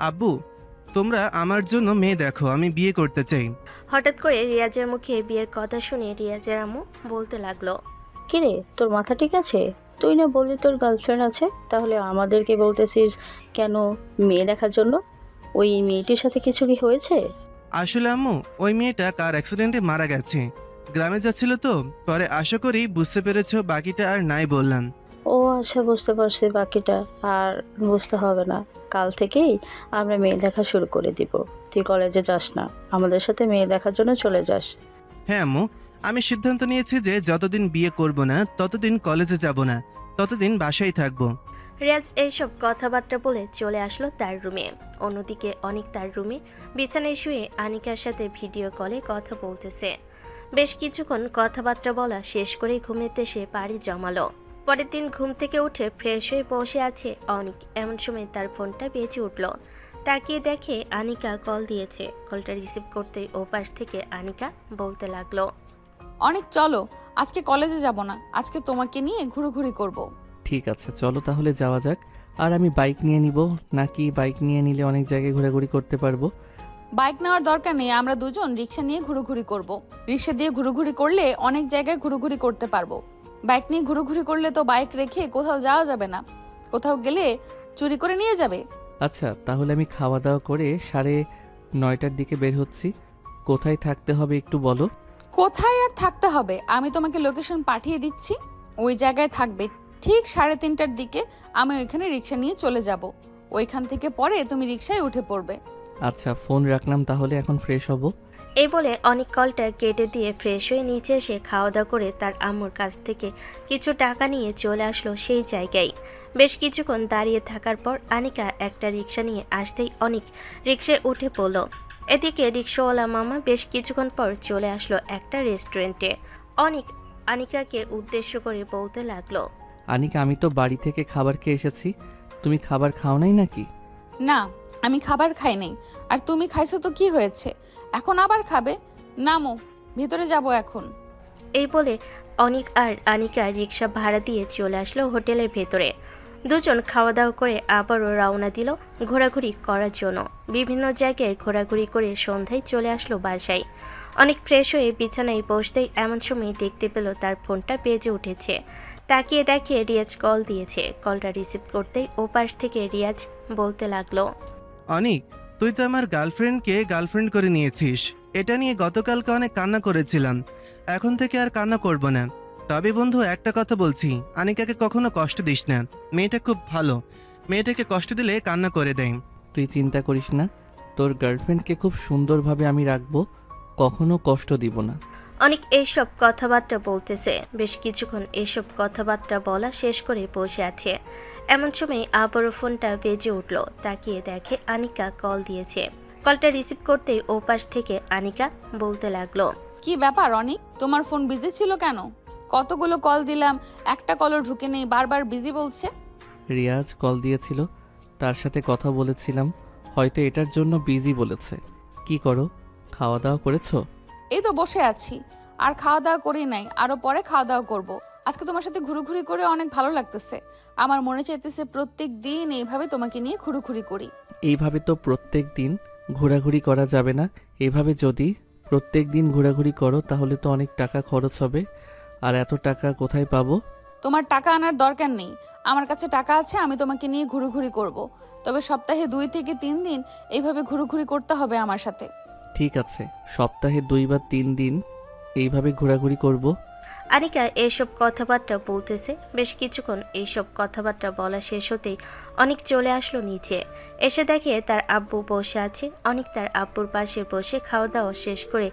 আব্বু, তোমরা আমার জন্য মেয়ে দেখো, আমি বিয়ে করতে চাই। হঠাৎ করে রিয়াজের মুখে বিয়ের কথা শুনে রিয়াজের আম্মু বলতে লাগলো, কিরে, তোর মাথা ঠিক আছে? তুই না বললি তোর গার্লফ্রেন্ড আছে, তাহলে আমাদেরকে বলতেছিস কেন মেয়ে দেখার জন্য? ওই মেয়েটির সাথে কিছু কি হয়েছে? আসলে আম্মু, ওই মেয়েটা কার অ্যাক্সিডেন্টে মারা গেছে, গ্রামে যাচ্ছিল তো, পরে আশা করি বুঝতে পেরেছো, বাকিটা আর নাই বললাম। ও আচ্ছা, বুঝতে পারছি, বাকিটা আর বুঝতে হবে না। কাল থেকেই আমরা মেয়ে দেখা শুরু করে দিব। তুই কলেজে যাস না, আমাদের সাথে মেয়ে দেখার জন্য চলে যাস। হ্যাঁ আম্মু, আমি সিদ্ধান্ত নিয়েছি যে যতদিন বিয়ে করব না ততদিন কলেজে যাব না, ততদিন বাসায় থাকবো। রিয়াজ এইসব কথাবার্তা বলে চলে আসলো তার রুমে। অন্যদিকে অনেক তার রুমে বিছানায় শুয়ে আনিকার সাথে ভিডিও কলে কথা বলতেছে। বেশ কিছুক্ষণ কথাবার্তা বলা শেষ করে ঘুমেতে সে পাড়ি জমালো। পরের দিন ঘুম থেকে উঠে ফ্রেশ হয়ে বসে আছে অনিক। এমন সময় তার ফোনটা বেজে উঠল। তাকিয়ে দেখে আনিকা কল দিয়েছে। কলটা রিসিভ করতেই ওপাশ থেকে আনিকা বলতে লাগলো, অনেক চলো, আজকে কলেজে যাব না, আজকে তোমাকে নিয়ে ঘুরোঘুরি করব। ঠিক আছে, চলো তাহলে যাওয়া যাক। আর আমি বাইক নিয়ে নিব, নাকি বাইক নিয়ে নিলে অনেক জায়গায় ঘোরাঘুরি করতে পারবো? বাইক নেওয়ার দরকার নেই, আমরা দুজন রিক্সা নিয়ে ঘুরোঘুরি করব। রিক্সা দিয়ে ঘুরোঘুরি করলে অনেক জায়গায় ঘুরোঘুরি করতে পারবো। বাইক নিয়ে ঘুরোঘুরি করলে তো বাইক রেখে কোথাও যাওয়া যাবে না, কোথাও গেলে চুরি করে নিয়ে যাবে। আচ্ছা, তাহলে আমি খাওয়া দাওয়া করে 9:30টার দিকে বের হচ্ছি। কোথায় থাকতে হবে একটু বলো। কোথায় আর থাকতে হবে, আমি তোমাকে লোকেশন পাঠিয়ে দিচ্ছি, ওই জায়গায় থাকবে। ঠিক 3:30টার দিকে আমি ওইখানে রিক্সা নিয়ে চলে যাব। ওইখান থেকে পরে তুমি রিক্সায় উঠে পড়বে। আচ্ছা, ফোন রাখলাম তাহলে, এখন ফ্রেশ হব। এই বলে অনেক কলটা কেটে দিয়ে ফ্রেশ হয়ে নিচে এসে খাওয়া দাওয়া করে তার আম্মুর কাছ থেকে কিছু টাকা নিয়ে চলে আসলো সেই জায়গায়। বেশ কিছুক্ষণ দাঁড়িয়ে থাকার পর আনিকা একটা রিক্সা নিয়ে আসতেই অনেক রিক্সায় উঠে পড়ল। এদিকে রিক্সাওয়ালা মামা বেশ কিছুক্ষণ পর চলে আসলো একটা রেস্টুরেন্টে। অনেক আনিকাকে উদ্দেশ্য করে বলতে লাগলো, আনিকা, আমি তো বাড়ি থেকে খাবার খেয়ে এসেছি, তুমি খাবার খাও নাই নাকি? না, আমি খাবার খাই নাই। আর তুমি খাইছো তো কি হয়েছে, এখন আবার খাবে? নামো, ভিতরে যাব এখন। এই বলে অনিক আর আনিকা রিক্সা ভাড়া দিয়ে চলে আসলো হোটেলের ভেতরে। দুজন খাওয়া দাওয়া করে আবারও রওনা দিল ঘোরাঘুরি করার জন্য। বিভিন্ন জায়গায় ঘোরাঘুরি করে সন্ধ্যায় চলে আসলো বাসায়। অনেক ফ্রেশ হয়ে বিছানায় বসতেই এমন সময় দেখতে পেল তার ফোনটা বেজে উঠেছে। তাকিয়ে দেখে রিয়াজ কল দিয়েছে। কলটা রিসিভ করতেই ওপাশ থেকে রিয়াজ বলতে লাগলো, অনিক, তুই তো আমার গার্লফ্রেন্ডকে গার্লফ্রেন্ড করে নিয়েছিস। এটা নিয়ে গতকালকে অনেক কান্না করেছিলাম, এখন থেকে আর কান্না করব না। তবে বন্ধু, একটা কথা বলছি, আনিকাকে কখনো কষ্ট দিস না। মেয়েটা খুব ভালো, মেয়েটাকে কষ্ট দিলে কান্না করে দেয়। তুই চিন্তা করিস না, তোর গার্লফ্রেন্ডকে খুব সুন্দরভাবে আমি রাখবো, কখনো কষ্ট দিব না। অনেক এইসব কথাবার্তা বলতেছে। বেশ কিছুক্ষণ এইসব কথাবার্তা বলা শেষ করে বসে আছে। এমন সময় আবারও ফোনটা বেজে উঠল। তাকিয়ে দেখে আনিকা কল দিয়েছে। কলটা রিসিভ করতেই ওপাশ থেকে আনিকা বলতে লাগলো, কি ব্যাপার অনিক, তোমার ফোন বিজি ছিল কেন? কতগুলো কল দিলাম, একটা কলও ঢুকে নেই, বারবার বিজি বলছে। রিয়াজ কল দিয়েছিল, তার সাথে কথা বলেছিলাম, হয়তো এটার জন্য বিজি বলেছে। কি করো, খাওয়া দাওয়া করেছো? এই তো বসে আছি, আর খাওয়া দাওয়া করি নাই, আরো পরে খাওয়া দাওয়া করব। আজকে তোমার সাথে ঘুরোঘুরি করে অনেক ভালো লাগতেছে। আমার মনে চাইতেছে প্রত্যেক দিন এইভাবে তোমাকে নিয়ে ঘুরোঘুরি করি। এইভাবে তো প্রত্যেক দিন ঘোরাঘুরি করা যাবে না। এভাবে যদি প্রত্যেক দিন ঘোরাঘুরি করো তাহলে তো অনেক টাকা খরচ হবে, আর এত টাকা কোথায় পাবো? তোমার টাকা আনার দরকার নেই, আমার কাছে টাকা আছে, আমি তোমাকে নিয়ে ঘুরোঘুরি করব। তবে সপ্তাহে 2 থেকে 3 দিন এইভাবে ঘুরোঘুরি করতে হবে আমার সাথে। ঠিক আছে, সপ্তাহে 2 বা 3 দিন এইভাবে ঘোরাঘুরি করব। আনিকা এইসব কথাবার্তা বলতেছে। বেশ কিছুক্ষণ এইসব কথাবার্তা বলা শেষ হতেই অনেক চলে আসলো নিচে। এসে দেখে তার আব্বু বসে আছে। অনেক তার আব্বুর পাশে বসে খাওয়া দাওয়া শেষ করে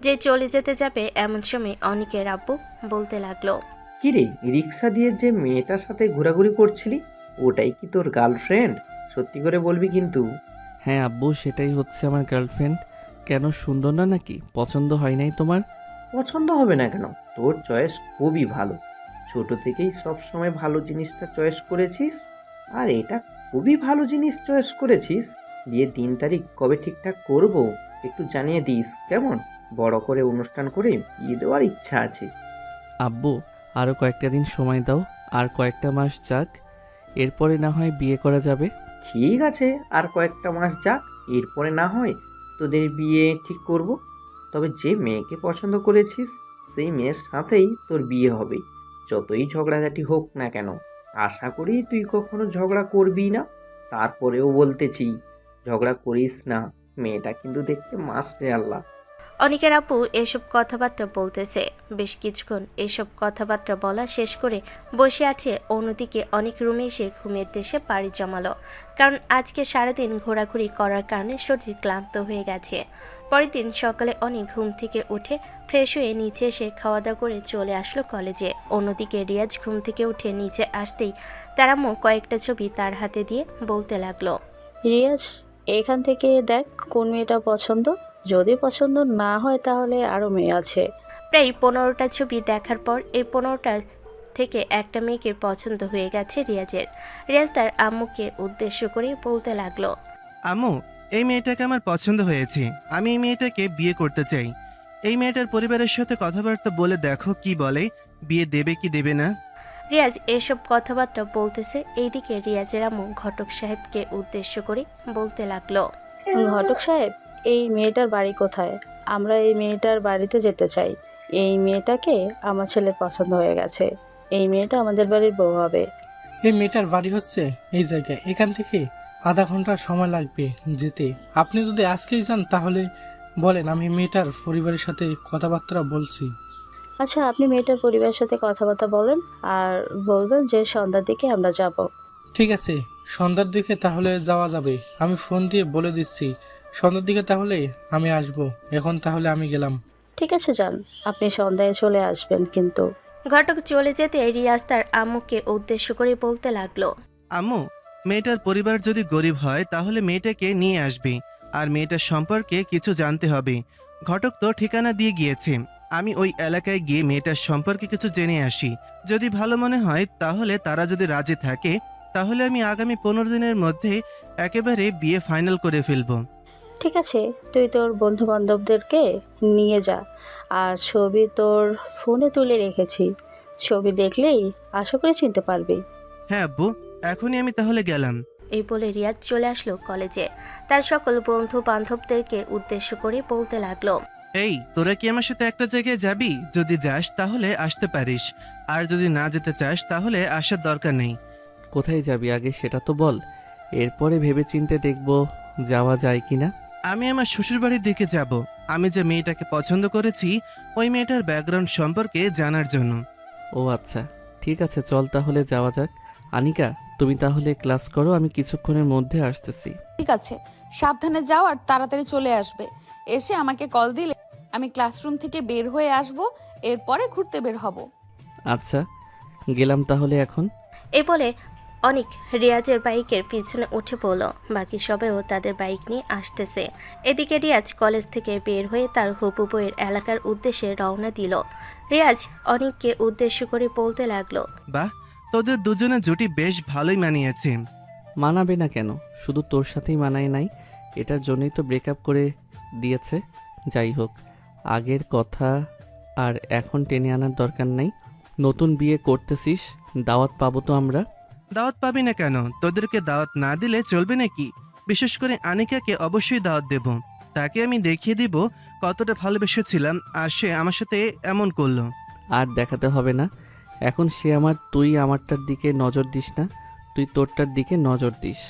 যে চলে যেতে যাবে, এমন সময় অনেকের আব্বু বলতে লাগলো, কিরে, রিক্সা দিয়ে যে মেয়েটার সাথে ঘোরাঘুরি করছিলি, ওটাই কি তোর গার্লফ্রেন্ড? সত্যি করে বলবি কিন্তু। হ্যাঁ আব্বু, সেটাই হচ্ছে আমার গার্লফ্রেন্ড। কেন, সুন্দর না নাকি? পছন্দ হয় নাই তোমার? পছন্দ হবে না কেন, তোর চয়েস খুবই ভালো। ছোট থেকেই সব সময় ভালো জিনিসটা চয়েস করেছিস, আর এটা খুবই ভালো জিনিস চয়েস করেছিস। বিয়ের দিন তারিখ কবে ঠিকঠাক করব একটু জানিয়ে দিস কেমন? বড় করে অনুষ্ঠান করে বিয়ে দেওয়ার ইচ্ছা আছে। আব্বু, আরও কয়েকটা দিন সময় দাও, আর কয়েকটা মাস যাক, এরপরে না হয় বিয়ে করা যাবে। ঠিক আছে, আর কয়েকটা মাস যাক, এরপরে না হয় তোদের বিয়ে ঠিক করব। তবে যে মেয়েকে পছন্দ করেছিস সেই মেয়ের সাথেই তোর বিয়ে হবে, যতই ঝগড়াঝাটি হোক না কেন। আশা করি তুই কখনো ঝগড়া করবি না। তারপরেও বলতেছি, ঝগড়া করিস না, মেয়েটা কিন্তু দেখতে মাশাআল্লাহ। অনেকের আপু এসব কথাবার্তা বলতেছে। বেশ কিছুক্ষণ এসব কথাবার্তা বলা শেষ করে বসে আছে। অন্যদিকে অনেক রুমে এসে ঘুমের দেশে পাড়ি জমালো, কারণ আজকে সারাদিন ঘোরাঘুরি করার কারণে শরীর ক্লান্ত হয়ে গেছে। পরের দিন সকালে অনেক ঘুম থেকে উঠে ফ্রেশ হয়ে নিচে এসে খাওয়া দাওয়া করে চলে আসলো কলেজে। অন্যদিকে রিয়াজ ঘুম থেকে উঠে নিচে আসতেই তার আম্মু কয়েকটা ছবি তার হাতে দিয়ে বলতে লাগলো, রিয়াজ, এখান থেকে দেখ কোন মেয়েটা পছন্দ। যদি পছন্দ না হয় তাহলে আরও মেয়ে আছে। প্রায় 15টা ছবি দেখার পর এই 15টা থেকে একটা মেয়েকে পছন্দ হয়ে গেছে রিয়াজের। রিয়াজ তার আম্মুকে উদ্দেশ্য করে বলতে লাগলো, আম্মু, এই মেয়েটাকে আমার পছন্দ হয়েছে। আমি এই মেয়েটাকে বিয়ে করতে চাই। এই মেয়েটার পরিবারের সাথে কথাবার্তা বলে দেখো কি বলে, বিয়ে দেবে কি দেবে না। রিয়াজ এসব কথাবার্তা বলতেছে, এইদিকে রিয়াজের আম্মু ঘটক সাহেবকে উদ্দেশ্য করে বলতে লাগলো, ঘটক সাহেব, এই মেয়েটার বাড়ি কোথায়? আমরা এই মেয়েটার বাড়িতে যেতে চাই। এই মেয়েটাকে আমার ছেলের পছন্দ হয়ে গেছে। এই মেয়েটা আমাদের বাড়ির বউ হবে। এই মেয়েটার বাড়ি হচ্ছে এই জায়গায়, এখান থেকে আধা ঘন্টা সময় লাগবে যেতে। আপনি যদি আজকেই যান তাহলে বলেন, আমি মেয়েটার পরিবারের সাথে কথাবার্তা বলছি। আচ্ছা, আপনি মেয়েটার পরিবারের সাথে কথাবার্তা বলেন আর বলবেন যে সন্ধ্যার দিকে আমরা যাব। ঠিক আছে, সন্ধ্যার দিকে তাহলে যাওয়া যাবে। আমি ফোন দিয়ে বলে দিচ্ছি সন্ধ্যার দিকে তাহলে আমি আসব। এখন তাহলে আমি গেলাম। ঠিক আছে, যান। আপনি সন্ধ্যায় চলে আসবেন কিন্তু। ঘটক চলে যেতে রিয়াজ তার আম্মুকে উদ্দেশ্য করে বলতে লাগলো, আম্মু, মেয়েটার পরিবার যদি গরিব হয় তাহলে মেয়েটাকে নিয়ে আসবে, আর মেয়েটার সম্পর্কে কিছু জানতে হবে। ঘটক তো ঠিকানা দিয়ে গিয়েছে। আমি ওই এলাকায় গিয়ে মেয়েটার সম্পর্কে কিছু জেনে আসি। যদি ভালো মনে হয় তাহলে তারা যদি রাজি থাকে তাহলে আমি আগামী 15 দিনের মধ্যে একেবারে বিয়ে ফাইনাল করে ফেলবো। ঠিক আছে, তুই তোর বন্ধু বান্ধবদেরকে নিয়ে যা। আর ছবি তোর ফোনে তুলে রেখেছি, ছবি দেখলেই আশা করে চিনতে পারবি। হ্যাঁ আব্বু, এখনই আমি তাহলে গেলাম। এই বলে রিয়াজ চলে আসলো কলেজে। তার সকল বন্ধু বান্ধবদেরকে উদ্দেশ্য করে বলতে লাগলো, এই, তোরা কি আমার সাথে একটা জায়গায় যাবি? যদি যাস তাহলে আসতে পারিস, আর যদি না যেতে চাস তাহলে আসার দরকার নেই। কোথায় যাবি আগে সেটা তো বল, এরপরে ভেবেচিন্তে দেখব যাওয়া যায় কি না। আমি আমার শ্বশুরবাড়ির দিকে যাব। আমি যে মেয়েটাকে পছন্দ করেছি ওই মেয়েটার ব্যাকগ্রাউন্ড সম্পর্কে জানার জন্য। ও আচ্ছা, ঠিক আছে, চল তাহলে যাওয়া যাক। আনিকা, তুমি তাহলে ক্লাস করো, আমি কিছুক্ষণের মধ্যে আসতেছি। ঠিক আছে, সাবধানে যাও আর তাড়াতাড়ি চলে আসবে। এসে আমাকে কল দিলে আমি ক্লাসরুম থেকে বের হয়ে আসব, এরপরে ঘুরতে বের হব। আচ্ছা, গেলাম তাহলে এখন। এই বলে অনিক রিয়াজের বাইকের পিছনে উঠে পড়ল। বাকি সবাইও তাদের বাইক নিয়ে আসতেছে। এদিকে রিয়াজ কলেজ থেকে বের হয়ে তার হবু বউয়ের এলাকার উদ্দেশ্যে রওনা দিল। রিয়াজ অনিককে উদ্দেশ্য করে বলতে লাগলো, বাহ, তোদের দুজনের জুটি বেশ ভালোই মানিয়েছে। মানাবে না কেন, শুধু তোর সাথেই মানায় নাই, এটার জন্যই তো ব্রেকআপ করে দিয়েছে। যাই হোক, আগের কথা আর এখন টেনে আনার দরকার নাই। নতুন বিয়ে করতেছিস, দাওয়াত পাবো তো আমরা। দাওয়াত পাবি না কেন? তোদেরকে দাওয়াত না দিলে চলবে নাকি? বিশেষ করে আনিকাকে অবশ্যই দাওয়াত দেব। তাকে আমি দেখিয়ে দিব কতটা ভালোবেসেছিলাম, আর সে আমার সাথে এমন করলো। আর দেখাতে হবে না, এখন সে আমার, তুই আমারটার দিকে নজর দিস না, তুই তোরটার দিকে নজর দিস।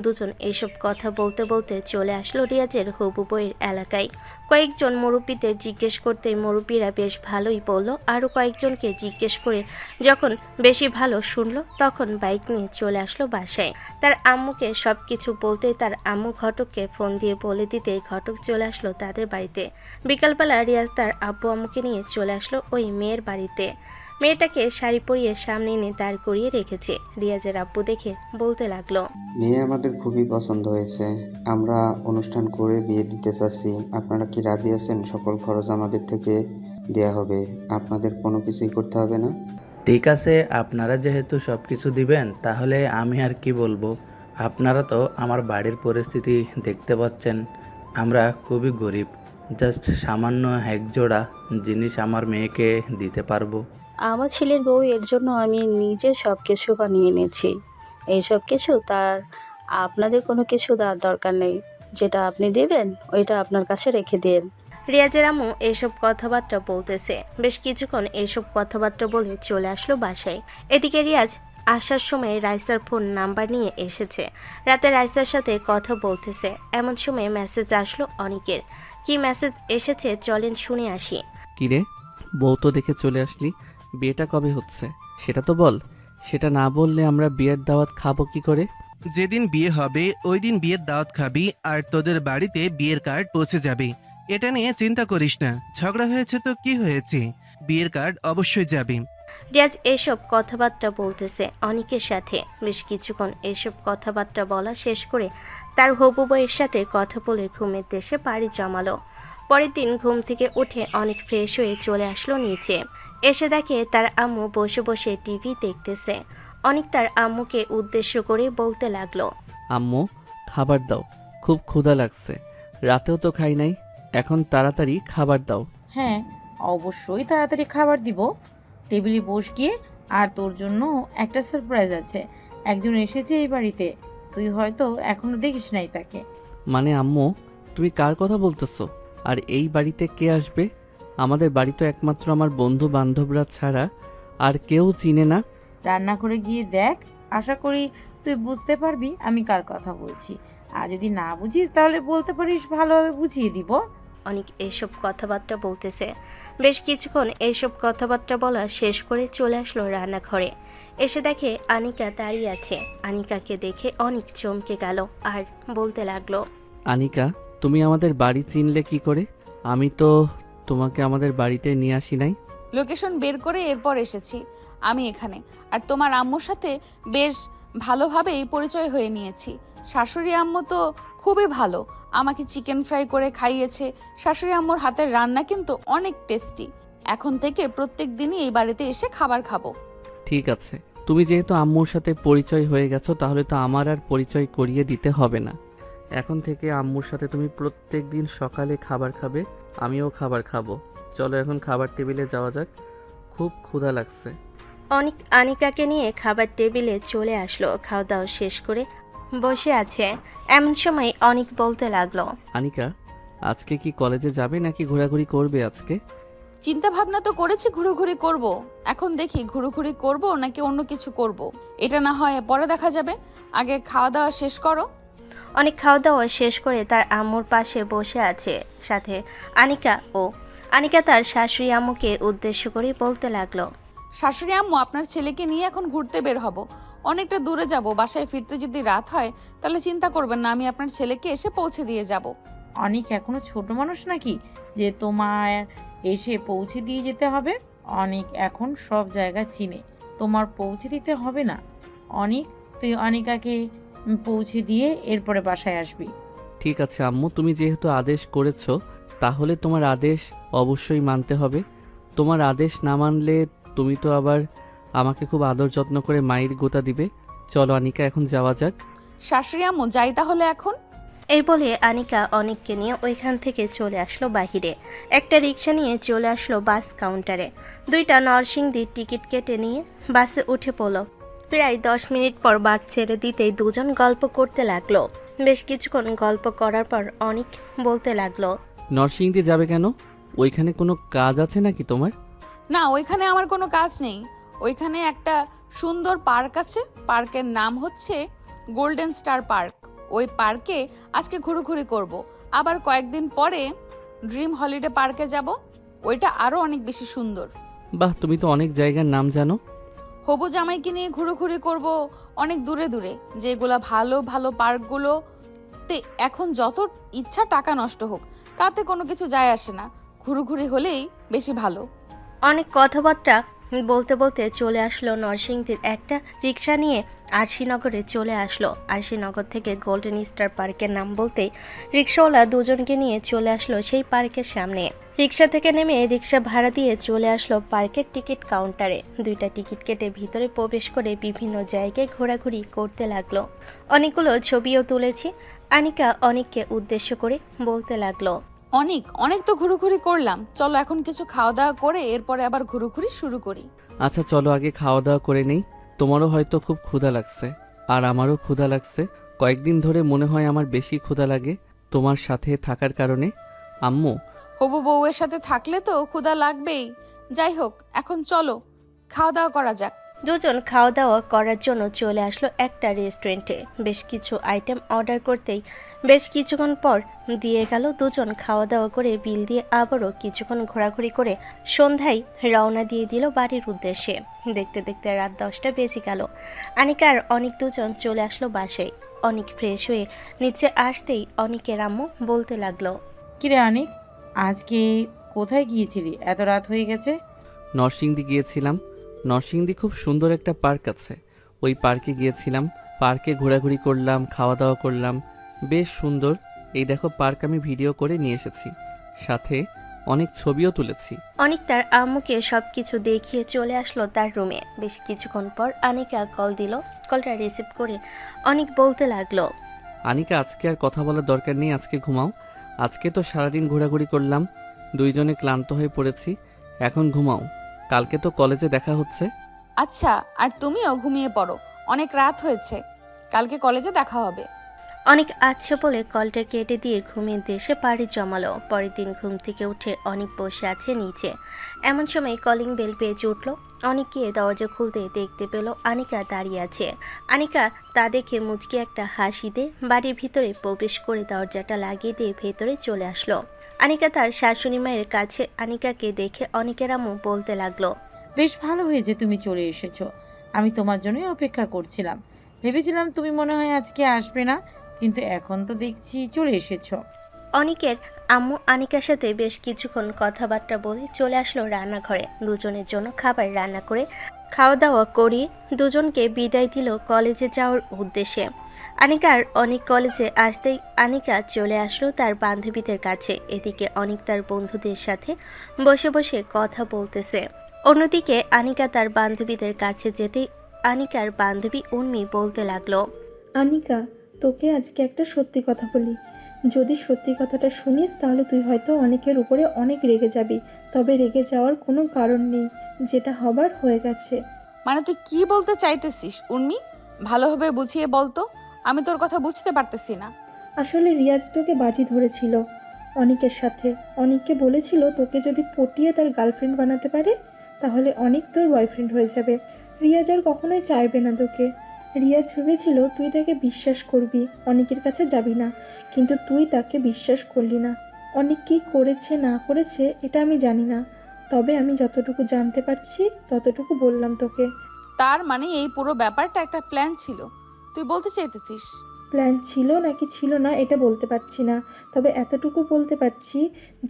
দুজন এইসব কথা বলতে বলতে চলে আসলো রিয়াজের হবু বউয়ের এলাকায়। কয়েকজন মুরব্বীদের জিজ্ঞেস করতে মুরব্বীরা বেশ ভালোই বলল। আরও কয়েকজনকে জিজ্ঞেস করে যখন বেশি ভালো শুনলো তখন বাইক নিয়ে চলে আসলো বাসায়। তার আম্মুকে সব কিছু বলতে তার আম্মু ঘটককে ফোন দিয়ে বলে দিতে ঘটক চলে আসলো তাদের বাড়িতে। বিকালবেলা রিয়াজ তার আব্বু আম্মুকে নিয়ে চলে আসলো ওই মেয়ের বাড়িতে। মেয়েটাকে শাড়ি পরিয়ে সামনে এনে দাঁড় করিয়ে রেখেছে। রিয়াজের আব্বু দেখে বলতে লাগলো, মেয়ে আমাদের খুবই পছন্দ হয়েছে। আমরা অনুষ্ঠান করে বিয়ে দিতে চাচ্ছি। আপনারা কি রাজি আছেন? সকল খরচ আমাদের থেকে দেয়া হবে, আপনাদের কোনো কিছুই করতে হবে না। ঠিক আছে, আপনারা যেহেতু সব কিছু দিবেন তাহলে আমি আর কি বলবো। আপনারা তো আমার বাড়ির পরিস্থিতি দেখতে পাচ্ছেন, আমরা খুবই গরিব। জাস্ট সামান্য এক জোড়া জিনিস আমার মেয়েকে দিতে পারবো। আমার ছেলের বউ এর জন্য আমি নিজে সব কিছু বানিয়ে নিয়েছি। এই সব কিছু তার আপনাদের কোনো কিছু দেওয়ার দরকার নেই। যেটা আপনি দেবেন ওইটা আপনার কাছে রেখে দিন। রিয়াজের আম্মু এসব কথাবার্তা বলতেছে। বেশ কিছুক্ষণ এসব কথাবার্তা বলে চলে আসলো বাসায়। এদিকে রিয়াজ আসার সময় রাইসার ফোন নাম্বার নিয়ে এসেছে। রাতে রাইসার সাথে কথা বলতেছে, এমন সময় মেসেজ আসলো অনিকের। কি মেসেজ এসেছে চলেন শুনে আসি। কিরে, বউ তো দেখে চলে আসলি, বিয়েটা কবে হচ্ছে সেটা তো বল। সেটা না বললে আমরা বিয়ের দাওয়াত খাবো কি করে? যেদিন বিয়ে হবে ওই দিন বিয়ের দাওয়াত খাবি, আর তোদের বাড়িতে বিয়ের কার্ড পৌঁছে যাবে। এটা নিয়ে চিন্তা করিস না। ঝগড়া হয়েছে তো কি হয়েছে, বিয়ের কার্ড অবশ্যই যাবে। রিয়াজ এসব কথাবার্তা বলতেছে অনিকের সাথে। বেশ কিছুক্ষণ এসব কথাবার্তা বলা শেষ করে তার হবু বউয়ের সাথে কথা বলে ঘুমের দেশে পাড়ি জমালো। পরের দিন ঘুম থেকে উঠে অনেক ফ্রেশ হয়ে চলে আসলো নিচে। এসে দেখে তার আম্মু বসে বসে টিভি দেখতেছে। অনেক তার আম্মুকে উদ্দেশ্য করে বলতে লাগলো, আম্মু খাবার দাও, খুব ক্ষুধা লাগছে, রাতেও তো খাই নাই, এখন তাড়াতাড়ি খাবার দাও। হ্যাঁ, অবশ্যই তাড়াতাড়ি খাবার দিব। টেবিলে বস গিয়ে, আর তোর জন্য একটা সারপ্রাইজ আছে। একজন এসেছে এই বাড়িতে, তুই হয়তো এখনো দেখিস নাই তাকে। মানে আম্মু, তুমি কার কথা বলতেছো? আর এই বাড়িতে কে আসবে? আমাদের বাড়ি তো একমাত্র আমার বন্ধু বান্ধবরা ছাড়া আর কেউ চিনে না। রান্না করে গিয়ে দেখ, আশা করি তুই বুঝতে পারবি আমি কার কথা বলছি। আর যদি না বুঝিস তাহলে বলতে পারিস, ভালোভাবে বুঝিয়ে দিব। অনেক এইসব কথাবার্তা বলতেছে। বেশ কিছুক্ষণ এইসব কথাবার্তা বলা শেষ করে চলে আসলো রান্নাঘরে। এসে দেখে আনিকা দাঁড়িয়ে আছে। আনিকাকে দেখে অনেক চমকে গেল আর বলতে লাগলো, আনিকা, তুমি আমাদের বাড়ি চিনলে কি করে? আমি তো তোমাকে আমাদের বাড়িতে নিয়ে আসি নাই। লোকেশন বের করে এরপর এসেছি আমি এখানে। আর তোমার আম্মুর সাথে বেশ ভালোভাবেই পরিচয় হয়ে নিয়েছি। শাশুড়ি আম্মু তো খুবই ভালো, আমাকে চিকেন ফ্রাই করে খাইয়েছে। শাশুড়ি আম্মুর হাতের রান্না কিন্তু অনেক টেস্টি। এখন থেকে প্রত্যেক দিনই এই বাড়িতে এসে খাবার খাবো। ঠিক আছে, তুমি যেহেতু আম্মুর সাথে পরিচয় হয়ে গেছো, তাহলে তো আমার আর পরিচয় করিয়ে দিতে হবে না। এখন থেকে আম্মুর সাথে তুমি প্রত্যেক দিন সকালে খাবার খাবে, আমিও খাবার খাবো। চলো এখন খাবার টেবিলে যাওয়া যাক, খুব ক্ষুধা লাগছে। অনেক আনিকাকে নিয়ে খাবার টেবিলে চলে আসলো। খাওয়া দাওয়া শেষ করে বসে আছে। এমন সময় অনেক বলতে লাগলো, আনিকা, আজকে কি কলেজে যাবে নাকি ঘোরাঘুরি করবে আজকে? চিন্তা ভাবনা তো করেছি ঘুরোঘুরি করব। এখন দেখি ঘুরোঘুরি করব নাকি অন্য কিছু করব। এটা না হয় পরে দেখা যাবে, আগে খাওয়া দাওয়া শেষ করো। অনেক খাওয়া দাওয়া শেষ করে তার আম্মুর পাশে বসে আছে, সাথে আনিকা তার শাশুড়ি আম্মুকে উদ্দেশ্য করে বলতে লাগলো, শাশুড়ি আম্মু, আপনার ছেলেকে নিয়ে এখন ঘুরতে বের হব। অনেকটা দূরে যাব, বাসায় ফিরতে যদি রাত হয় তাহলে চিন্তা করবেন না, আমি আপনার ছেলেকে এসে পৌঁছে দিয়ে যাব। অনেক এখনো ছোট মানুষ নাকি যে তোমার এসে পৌঁছে দিয়ে যেতে হবে? অনেক এখন সব জায়গা চিনে, তোমার পৌঁছে দিতে হবে না। অনেক, তুই অনিকাকে পৌঁছে দিয়ে এরপরে বাসায় আসবি। ঠিক আছে আম্মু, তুমি যেহেতু আদেশ করেছো তাহলে তোমার আদেশ অবশ্যই মানতে হবে। তোমার আদেশ না মানলে তুমি তো আবার আমাকে খুব আদর যত্ন করে মায়ের গোতা দিবে। চলো আনিকা, এখন যাওয়া যাক। শাশুড়ি আম্মু, যাই তাহলে এখন। এই বলে আনিকা অনেককে নিয়ে ওইখান থেকে চলে আসলো বাহিরে। একটা রিক্সা নিয়ে চলে আসলো বাস কাউন্টারে। দুইটা নরসিংদীর টিকিট কেটে নিয়ে বাসে উঠে পড়লো। প্রায় 10 মিনিট পর বাস ছেড়ে দিতেই দুজন গল্প করতে লাগলো। বেশ কিছুক্ষণ গল্প করার পর অনেক বলতে লাগলো, নরসিংদী যাবে কেন? ওইখানে কোনো কাজ আছে নাকি তোমার? না, ওইখানে আমার কোনো কাজ নেই। ওইখানে একটা সুন্দর পার্ক আছে, পার্কের নাম হচ্ছে গোল্ডেন স্টার পার্ক। ওই পার্কে আজকে ঘুরোঘুরি করব। আবার কয়েকদিন পরে ড্রিম হলিডে পার্কে যাব, ওইটা আরো অনেক বেশি সুন্দর। বাহ, তুমি তো অনেক জায়গার নাম জানো। হবু জামাইকে নিয়ে ঘুরোঘুরি করব অনেক দূরে দূরে, যেগুলা ভালো ভালো পার্কগুলোতে। এখন যত ইচ্ছা টাকা নষ্ট হোক, তাতে কোনো কিছু যায় আসে না, ঘুরোঘুরি হলেই বেশি ভালো। অনেক কথাবার্তা বলতে বলতে চলে আসলো নরসিংদীর একটা রিক্সা নিয়ে আরশিনগরে চলে আসলো। আরশিনগর থেকে গোল্ডেন স্টার পার্কের নাম বলতেই রিক্সাওয়ালা দুজনকে নিয়ে চলে আসলো সেই পার্কের সামনে। রিক্সা থেকে নেমে রিক্সা ভাড়া দিয়ে চলে আসলো পার্কের টিকিট কাউন্টারে। দুইটা টিকিট কেটে ভিতরে প্রবেশ করে বিভিন্ন জায়গায় ঘোরাঘুরি করতে লাগলো। অনেকগুলো ছবিও তুলেছি। আনিকা অনেককে উদ্দেশ্য করে বলতে লাগলো, অনেক অনেক তো ঘুরোঘুরি করলাম, চলো এখন কিছু খাওয়া দাওয়া করে এরপরে আবার ঘুরোঘুরি শুরু করি। আচ্ছা চলো আগে খাওয়া দাওয়া করে নেই। তোমারও হয়তো খুব ক্ষুধা লাগছে, আর আমারও ক্ষুধা লাগছে। কয়েকদিন ধরে মনে হয় আমার বেশি ক্ষুধা লাগে তোমার সাথে থাকার কারণে। আম্মু, হবু বউয়ের সাথে থাকলে তো ক্ষুধা লাগবেই। যাই হোক, এখন চলো খাওয়া দাওয়া করা যাক। দুজন খাওয়া দাওয়া করার জন্য চলে আসলো একটা রেস্টুরেন্টে। বেশ কিছু আইটেম অর্ডার করতেই বেশ কিছুক্ষণ পর দিয়ে গেল। দুজন খাওয়া দাওয়া করে বিল দিয়ে আবারও কিছুক্ষণ ঘোরাঘুরি করে সন্ধ্যায় রওনা দিয়ে দিল বাড়ির উদ্দেশ্যে। দেখতে দেখতে রাত 10টা বেজে গেল। আনিকার অনেক দুজন চলে আসলো বাসায়। অনেক ফ্রেশ হয়ে নিচে আসতেই অনেকের আম্মু বলতে লাগলো, কিরে অনেক, আজকে কোথায় গিয়েছিলি? এত রাত হয়ে গেছে। নরসিংদী গিয়েছিলাম। নরসিংদী খুব সুন্দর একটা পার্ক আছে, ওই পার্কে গিয়েছিলাম। পার্কে ঘোরাঘুরি করলাম, খাওয়া দাওয়া করলাম, বেশ সুন্দর। এই দেখো পার্ক আমি ভিডিও করে নিয়ে এসেছি। সাথে অনেক ছবিও তুলেছি। অনিক তার আম্মুকে সবকিছু দেখিয়ে চলে আসলো তার রুমে। বেশ কিছুক্ষণ পর আনিকা কল দিল। কলটা রিসিভ করে অনিক বলতে লাগলো, আনিকা, আজকে আর কথা বলার দরকার নেই, আজকে ঘুমাও। আজকে তো সারাদিন ঘোরাঘুরি করলাম, দুইজনে ক্লান্ত হয়ে পড়েছি, এখন ঘুমাও, কালকে তো কলেজে দেখা হচ্ছে। আচ্ছা, আর তুমিও ঘুমিয়ে পড়ো, অনেক রাত হয়েছে, কালকে কলেজে দেখা হবে। অনেক আচ্ছা বলে কলটা কেটে দিয়ে ঘুমিয়ে দেশে পাড়ি জমালো। পরের দিন ঘুম থেকে উঠে অনেক বসে আছে নিচে। এমন সময় কলিং বেল বেজে উঠল। অনেক গিয়ে দরজা খুলতে দেখতে পেল আনিকা দাঁড়িয়ে আছে। আনিকা তা দেখে মুচকি একটা হাসি দিয়ে বাড়ির ভিতরে প্রবেশ করে দরজাটা লাগিয়ে দিয়ে ভেতরে চলে আসলো। আনিকা তার শাশুড়ি মায়ের কাছে আনিকাকে দেখে অনেকের আম্মু বলতে লাগলো, বেশ ভালো হয়েছে তুমি চলে এসেছো, আমি তোমার জন্যই অপেক্ষা করছিলাম। ভেবেছিলাম তুমি মনে হয় আজকে আসবে না, কিন্তু এখন তো দেখছি চলে এসেছো। অনিকের আম্মু আনিকার সাথে বেশ কিছুক্ষণ কথাবার্তা বলে চলে আসলো রান্নাঘরে। দুজনের জন্য খাবার রান্না করে খাওয়া দাওয়া করিয়ে দুজনকে বিদায় দিল কলেজে যাওয়ার উদ্দেশ্যে। আনিকার অনেক কলেজে আসতেই আনিকা চলে আসলো তার বান্ধবীদের কাছে। এদিকে অনেক তার বন্ধুদের সাথে বসে বসে কথা বলতেছে। অন্যদিকে আনিকা তার বান্ধবীদের কাছে যেতেই আনিকার বান্ধবী উর্মি বলতে লাগলো, আনিকা, তোকে আজকে একটা সত্যি কথা বলি। যদি সত্যি কথাটা শুনিস তাহলে তুই হয়তো অনেকের উপরে অনেক রেগে যাবি, তবে রেগে যাওয়ার কোনো কারণ নেই, যেটা হবার হয়ে গেছে। মানে তুই কি বলতে চাইতেছিস উর্মি? ভালোভাবে বুঝিয়ে বলতো, আমি তোর কথা বুঝতে পারতেছি না। আসলে রিয়াজ তোকে বাজি ধরেছিল অনিকের সাথে। অনিককে বলেছিল তোকে যদি পটিয়ে তার গার্লফ্রেন্ড বানাতে পারে তাহলে অনিক তোর বয়ফ্রেন্ড হয়ে যাবে। রিয়াজ আর কখনোই চাইবে না তোকে। রিয়াজ ভেবেছিল তুই তাকে বিশ্বাস করবি, অনিকের কাছে যাবি না, কিন্তু তুই তাকে বিশ্বাস করলি না। অনিক কী করেছে না করেছে এটা আমি জানি না, তবে আমি যতটুকু জানতে পারছি ততটুকু বললাম তোকে। তার মানে এই পুরো ব্যাপারটা একটা প্ল্যান ছিল, তুই বলতে চাইতেছিস? প্ল্যান ছিল নাকি ছিল না এটা বলতে পারছি না, তবে এতটুকু বলতে পারছি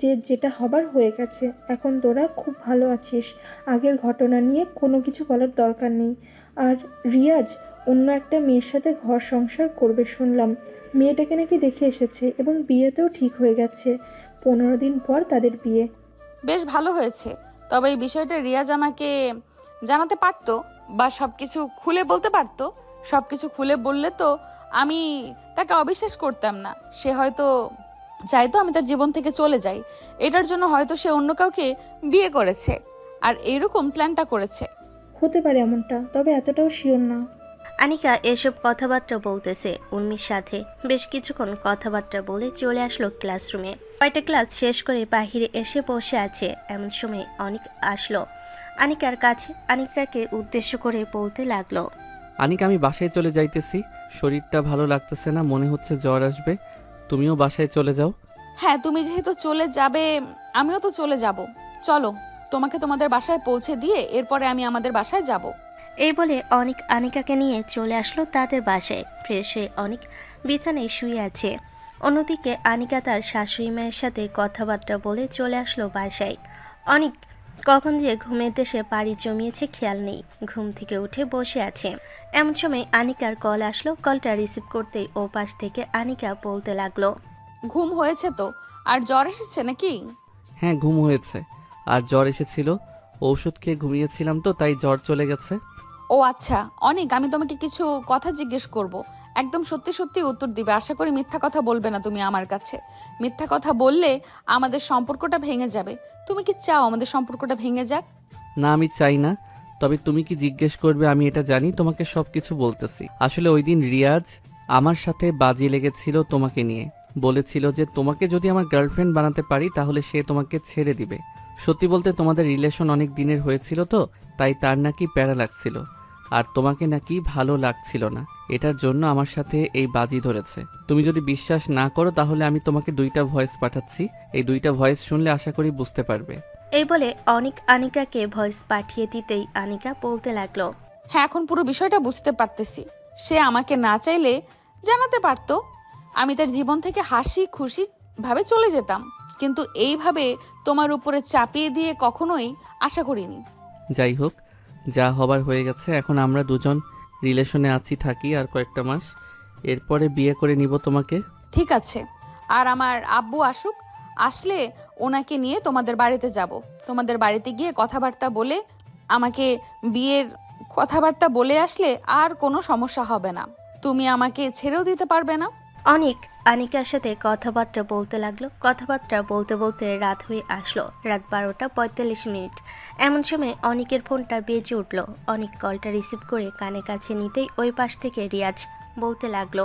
যে যেটা হবার হয়ে গেছে। এখন তোরা খুব ভালো আছিস, আগের ঘটনা নিয়ে কোনো কিছু বলার দরকার নেই। আর রিয়াজ অন্য একটা মেয়ের সাথে ঘর সংসার করবে শুনলাম। মেয়েটাকে নাকি দেখে এসেছে এবং বিয়েতেও ঠিক হয়ে গেছে। 15 দিন পর তাদের বিয়ে। বেশ ভালো হয়েছে, তবে এই বিষয়টা রিয়াজ আমাকে জানাতে পারতো বা সবকিছু খুলে বলতে পারতো। সবকিছু খুলে বললে তো আমি তাকে অবিশ্বাস করতাম না। সে হয়তো চাইতো আমি তার জীবন থেকে চলে যাই, এটার জন্য হয়তো সে অন্য কাউকে বিয়ে করেছে আর এইরকম প্ল্যানটা করেছে। হতে পারে এমনটা, তবে এতটাও শিওর না। আনিকা এসব কথাবার্তা বলতেছে উর্মির সাথে। বেশ কিছুক্ষণ কথাবার্তা বলে চলে আসলো ক্লাসরুমে। কয়টা ক্লাস শেষ করে বাহিরে এসে বসে আছে। এমন সময় অনিক আসলো আনিকার কাছে। আনিকাকে উদ্দেশ্য করে বলতে লাগলো, আনিকা, আমি বাসায় চলে যাইতেছি, শরীরটা ভালো লাগতেছে না, মনে হচ্ছে জ্বর আসবে, তুমিও বাসায় চলে যাও। হ্যাঁ, তুমি যেহেতু চলে যাবে আমিও তো চলে যাব। চলো, তোমাকে তোমাদের বাসায় পৌঁছে দিয়ে এরপরে আমি আমাদের বাসায় যাব। এই বলে অনিক আনিকাকে নিয়ে চলে আসলো তাদের বাসায়। ফ্রেশ হয়ে অনিক বিছানায় শুয়ে আছে। অন্যদিকে আনিকা তার শাশুড়ি মায়ের সাথে কথাবার্তা বলে চলে আসলো বাসায়। অনিক কখন যে ঘুমের দেশে পাড়ি জমিয়েছে খেয়াল নেই। ঘুম থেকে উঠে বসে আছে। এমন সময় আনিকার কল আসলো। কলটা রিসিভ করতেই ও পাশ থেকে আনিকা বলতে লাগলো, ঘুম হয়েছে তো? আর জ্বর এসেছে নাকি? হ্যাঁ, ঘুম হয়েছে, আর জ্বর এসেছিল, ঔষধ খেয়ে ঘুমিয়েছিলাম তো তাই জ্বর চলে গেছে। ও আচ্ছা, অনেক আমি তোমাকে কিছু কথা জিজ্ঞেস করব, একদম সত্যি সত্যি উত্তর দিবে। আশা করি মিথ্যা কথা বলবে না তুমি আমার কাছে। মিথ্যা কথা বললে আমাদের সম্পর্কটা ভেঙে যাবে। তুমি কি চাও আমাদের সম্পর্কটা ভেঙে যাক? না, আমি চাই না, তবে তুমি কি জিজ্ঞেস করবে আমি এটা জানি, তোমাকে সব কিছু বলতেছি। আসলে ওই দিন রিয়াজ আমার সাথে বাজি লেগেছিল তোমাকে নিয়ে। বলেছিল যে তোমাকে যদি আমার গার্লফ্রেন্ড বানাতে পারি তাহলে সে তোমাকে ছেড়ে দিবে। সত্যি বলতে তোমাদের রিলেশন অনেক দিনের হয়েছিল তো, তাই তার নাকি প্যারা লাগছিল, আর তোমাকে নাকি ভালো লাগছিল না। এটার জন্য আমার সাথে এই বাজি ধরেছে। তুমি যদি বিশ্বাস না করো তাহলে আমি তোমাকে 2টা ভয়েস পাঠাচ্ছি, এই 2টা ভয়েস শুনলে আশা করি বুঝতে পারবে। এই বলে অনিক আনিকাকে ভয়েস পাঠিয়ে দিতেই আনিকা বলতে লাগলো, হ্যাঁ, এখন পুরো বিষয়টা বুঝতে পারতেছি। সে আমাকে না চাইলে জানাতে পারতো, আমি তার জীবন থেকে হাসি খুশি ভাবে চলে যেতাম, কিন্তু এইভাবে তোমার উপরে চাপিয়ে দিয়ে কখনোই আশা করিনি। যাই হোক, যা হবার হয়ে গেছে। এখন আমরা দুজন রিলেশনে আছি, থাকি আর কয়েকটা মাস, এরপরে বিয়ে করে নিব তোমাকে। ঠিক আছে, আর আমার আব্বু আসুক, আসলে ওনাকে নিয়ে তোমাদের বাড়িতে যাব। তোমাদের বাড়িতে গিয়ে কথাবার্তা বলে আমাকে বিয়ের কথাবার্তা বলে আসলে আর কোনো সমস্যা হবে না। তুমি আমাকে ছেড়েও দিতে পারবে না। অনিক আনিকার সাথে কথাবার্তা বলতে লাগলো। কথাবার্তা বলতে বলতে রাত হয়ে আসলো। রাত 12:45। এমন সময় অনিকের ফোনটা বেজে উঠলো। অনিক কলটা রিসিভ করে কানে কাছে নিতেই ওই পাশ থেকে রিয়াজ বলতে লাগলো,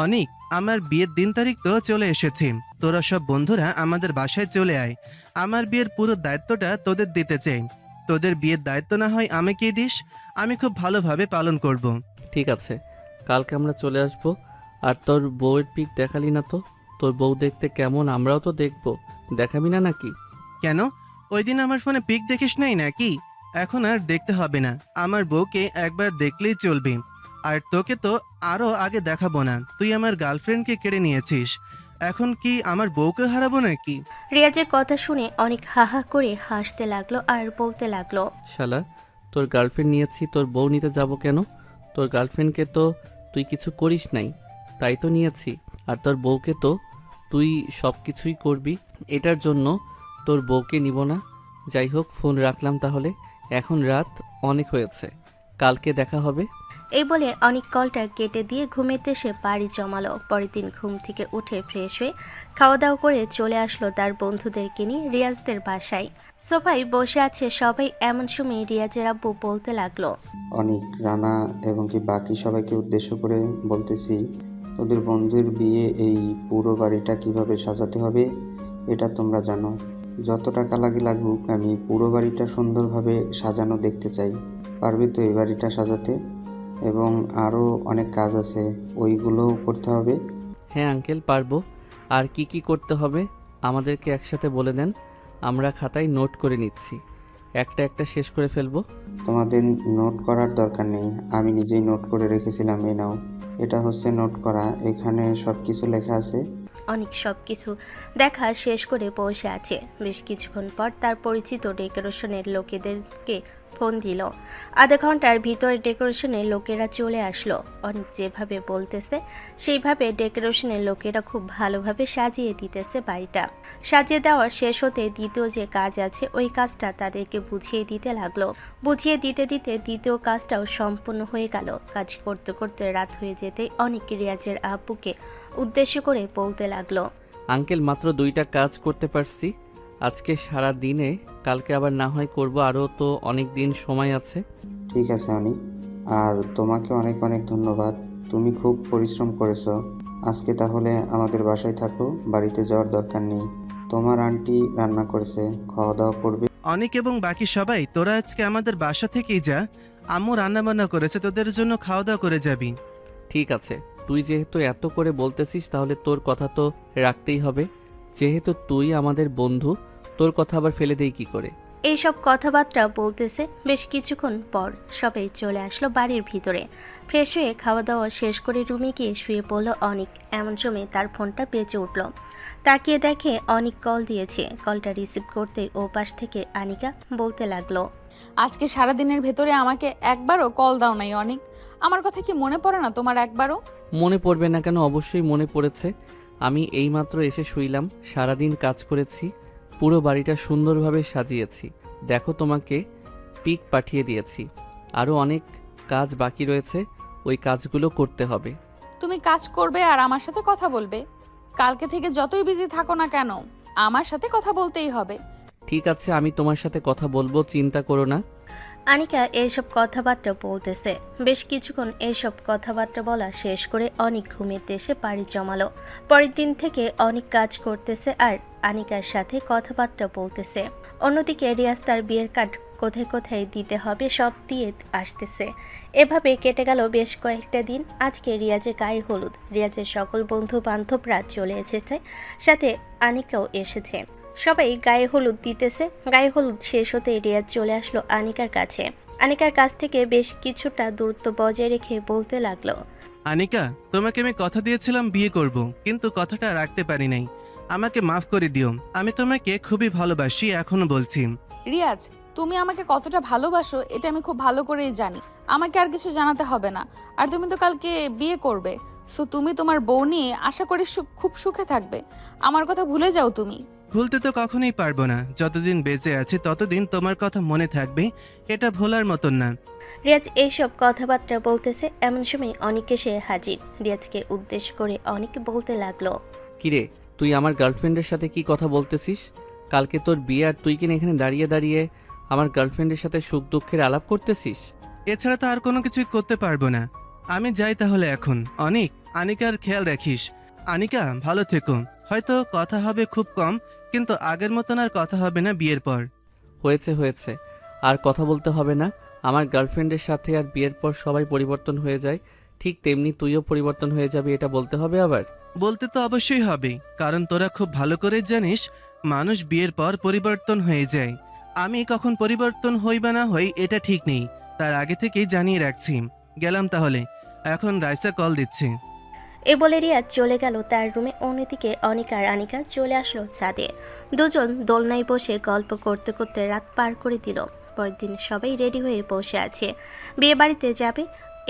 অনিক, আমার বিয়ের দিন তারিখ তো চলে এসেছে। তোরা সব বন্ধুরা আমাদের বাসায় চলে আয়। আমার বিয়ের পুরো দায়িত্বটা তোদের দিতে চাই। তোদের বিয়ের দায়িত্ব না হয় আমাকেই দিস, আমি খুব ভালোভাবে পালন করব। ঠিক আছে, কালকে আমরা চলে আসব। আর তোর বউয়ের পিক দেখালি না তো? তোর বউ দেখতে কেমন আমরাও তো দেখবো, দেখাবি না নাকি? কেন, ওই দিন আমার ফোনে পিক দেখিস নাই নাকি? এখন আর দেখতে হবে না, আমার বউকে একবার দেখলেই চলবে। আর তোকে তো আরো আগে দেখাবো না, তুই আমার গার্লফ্রেন্ডকে কেড়ে নিয়েছিস, এখন কি আমার বউকে হারাবো নাকি? রিয়াজের কথা শুনে অনেক হাহা করে হাসতে লাগলো আর বলতে লাগলো, শালা, তোর গার্লফ্রেন্ড নিয়েছি, তোর বউ নিতে যাব কেন? তোর গার্লফ্রেন্ডকে তো তুই কিছু করিস নাই, তাই তো নিয়েছি। আর তোর বউকে তো তুই সব কিছুই করবি, এটার জন্য তোর বউকে নিব না। যাই হোক, ফোন রাখলাম তাহলে, এখন রাত অনেক হয়েছে, কালকে দেখা হবে। এই বলে অনেক কলটা কেটে দিয়ে ঘুমেতে সে পাড়ি জমালো। পরের দিন ঘুম থেকে উঠে ফ্রেশ হয়ে খাওয়া দাওয়া করে চলে আসলো তার বন্ধুদেরকে নিয়ে রিয়াজদের বাসায়। সোফায় বসে আছে সবাই। এমন সময় রিয়াজের আব্বু বলতে লাগলো, অনেক রানা এবং কি বাকি সবাইকে উদ্দেশ্য করে বলতেছি, তোদের বন্ধুর বিয়ে এই পুরো বাড়িটা কিভাবে সাজাতে হবে এটা তোমরা জানো। যত টাকা লাগুক, আমি পুরো বাড়িটা সুন্দরভাবে সাজানো দেখতে চাই। পারবি তো এই বাড়িটা সাজাতে? এবং আরও অনেক কাজ আছে, ওইগুলোও করতে হবে। হ্যাঁ আঙ্কেল, পারবো। আর কি কি করতে হবে আমাদেরকে একসাথে বলে দেন, আমরা খাতায় নোট করে নিচ্ছি, একটা একটা শেষ করে ফেলবো। তোমাদের নোট করার দরকার নেই, আমি নিজেই নোট করে রেখেছিলাম। এই নাও, এটা হচ্ছে নোট করা, এখানে সব কিছু লেখা আছে। অনেক সব কিছু দেখা শেষ করে বসে আছে। বেশ কিছুক্ষণ পর তার পরিচিত ডেকোরেশনের লোকেদেরকে ফোন দিল। আধা ঘন্টার ভিতরে ডেকোরেশনের লোকেরা চলে আসলো। অনেক যেভাবে বলতেছে সেইভাবে ডেকোরেশনের লোকেরা খুব ভালোভাবে সাজিয়ে দিতেছে বাড়িটা। সাজিয়ে দেওয়া শেষ হতে দ্বিতীয় যে কাজ আছে ওই কাজটা তাদেরকে বুঝিয়ে দিতে লাগলো। বুঝিয়ে দিতে দিতে দ্বিতীয় কাজটাও সম্পূর্ণ হয়ে গেল। কাজ করতে করতে রাত হয়ে যেতে অনেক রিয়াজের আব্বুকে উদ্দেশ্য করে বলতে লাগলো, আঙ্কেল, মাত্র 2টা কাজ করতে পারছি আজকে সারা দিনে, কালকে আবার না হয় করব, আরও তো অনেক দিন সময় আছে। ঠিক আছে অনিক, আর তোমাকে অনেক অনেক ধন্যবাদ, তুমি খুব পরিশ্রম করেছো। আজকে তাহলে আমাদের বাসায় থাকো, বাড়িতে যাওয়ার দরকার নেই। তোমার আন্টি রান্না করেছে, খাওয়া দাওয়া করবে। অনিক এবং বাকি সবাই তোরা আজকে আমাদের বাসা থেকেই যা, আম্মু রান্না বান্না করেছে, তোদের জন্য খাওয়া দাওয়া করে যাবি। ঠিক আছে, তুই যেহেতু এত করে বলতেছিস তাহলে তোর কথা তো রাখতেই হবে। যেহেতু তুই আমাদের বন্ধু, তোর কথা আবার ফেলে দেই কি করে? এইসব কথাবার্তা বলতেছে। বেশ কিছুক্ষণ পর সবাই চলে আসলো বাড়ির ভিতরে। ফ্রেশ হয়ে খাওয়া দাওয়া শেষ করে রুমে গিয়ে শুয়ে পড়ল অনিক। এমন সময় তার ফোনটা বেজে উঠল। তাকিয়ে দেখে অনিক কল দিয়েছে। কলটা রিসিভ করতে ও পাশ থেকে আনিকা বলতে লাগলো, আজকে সারাদিনের ভেতরে আমাকে একবারও কল দাও নাই অনেক। আমার কথা কি মনে পড়ে না তোমার একবারও? মনে পড়বে না কেন, অবশ্যই মনে পড়েছে। আমি এইমাত্র এসে শুইলাম, সারাদিন কাজ করেছি, পুরো বাড়িটা সুন্দরভাবে সাজিয়েছি। দেখো, তোমাকে পিক পাঠিয়ে দিয়েছি, আরও অনেক কাজ বাকি রয়েছে, ওই কাজগুলো করতে হবে। তুমি কাজ করবে আর আমার সাথে কথা বলবে। কালকে থেকে যতই বিজি থাকো না কেন, আমার সাথে কথা বলতেই হবে। ঠিক আছে, আমি তোমার সাথে কথা বলবো, চিন্তা করো না। আনিকা এইসব কথাবার্তা বলতেছে। বেশ কিছুক্ষণ এইসব কথাবার্তা বলা শেষ করে অনেক ঘুমের দেশে পাড়ি জমালো। পরের দিন থেকে অনেক কাজ করতেছে আর আনিকার সাথে কথাবার্তা বলতেছে। অন্যদিকে রিয়াজ তার বিয়ের কার্ড কোথায় কোথায় দিতে হবে সব দিয়ে আসতেছে। এভাবে কেটে গেল বেশ কয়েকটা দিন। আজকে রিয়াজের গায়ে হলুদ। রিয়াজের সকল বন্ধু বান্ধবরা চলে এসেছে, সাথে আনিকাও এসেছে। সবাই গায়ে হলুদ দিতেছে। গায়ে হলুদ শেষ হতে রিয়াজ চলে আসলো আনিকার কাছে। আনিকার কাছ থেকে বেশ কিছুটা দূরত্ব বজায় রেখে বলতে লাগলো, আনিকা, তোমাকে আমি কথা দিয়েছিলাম বিয়ে করব, কিন্তু কথাটা রাখতে পারি নাই, আমাকে মাফ করে দিও। আমি তোমাকে খুবই ভালোবাসি, এখনো বলছি। রিয়াজ, তুমি আমাকে কতটা ভালোবাসো এটা আমি খুব ভালো করেই জানি। আমাকে আর কিছু জানাতে হবে না। আর তুমি তো কালকে বিয়ে করবে, সো তুমি তোমার বউ নিয়ে আশা করি খুব সুখে থাকবে। আমার কথা ভুলে যাও তুমি। ভুলতে তো কখনোই পারবো না। যতদিন বেঁচে আছি ততদিন তোমার কথা মনে থাকবে, এটা ভোলার মতন না। রিয়াজ এইসব কথাবার্তা বলতেছে, এমন সময় অনিক এসে হাজির। রিয়াজকে উদ্দেশ্য করে অনিক বলতে লাগলো, কিরে, তুই আমার গার্লফ্রেন্ডের সাথে কি কথা বলতেছিস? কালকে তোর বিয়ে আর তুই কিনা এখানে দাঁড়িয়ে দাঁড়িয়ে আমার গার্লফ্রেন্ডের সাথে সুখ দুঃখের আলাপ করতেছিস? এছাড়া তো আর কোনো কিছুই করতে পারবো না। আমি যাই তাহলে এখন। অনিক, আনিকার খেয়াল রাখিস। আনিকা, ভালো থেকো। হয়তো কথা হবে খুব কম, কিন্তু আগের মতন আর কথা হবে না বিয়ের পর। হয়েছে হয়েছে, আর কথা বলতে হবে না। আমার গার্লফ্রেন্ডের সাথে আর বিয়ের পর সবাই পরিবর্তন হয়ে যায়, ঠিক তেমনি তুইও পরিবর্তন হয়ে যাবি, এটা বলতে হবে আবার? বলতে তো অবশ্যই হবে, কারণ তোরা খুব ভালো করে জানিস মানুষ বিয়ের পর পরিবর্তন হয়ে যায়। আমি কখন পরিবর্তন হই বা না হই এটা ঠিক নেই, তার আগে থেকেই জানিয়ে রাখছি। গেলাম তাহলে, এখন রাইসা কল দিচ্ছে। এ বলে রিয়াজ চলে গেল তার রুমে। অন্যদিকে অনিক আর আনিকা চলে আসলো ছাদে। দুজন দোলনায় বসে গল্প করতে করতে রাত পার করে দিল। পরের দিন সবাই রেডি হয়ে বসে আছে, বিয়ে বাড়িতে যাবে।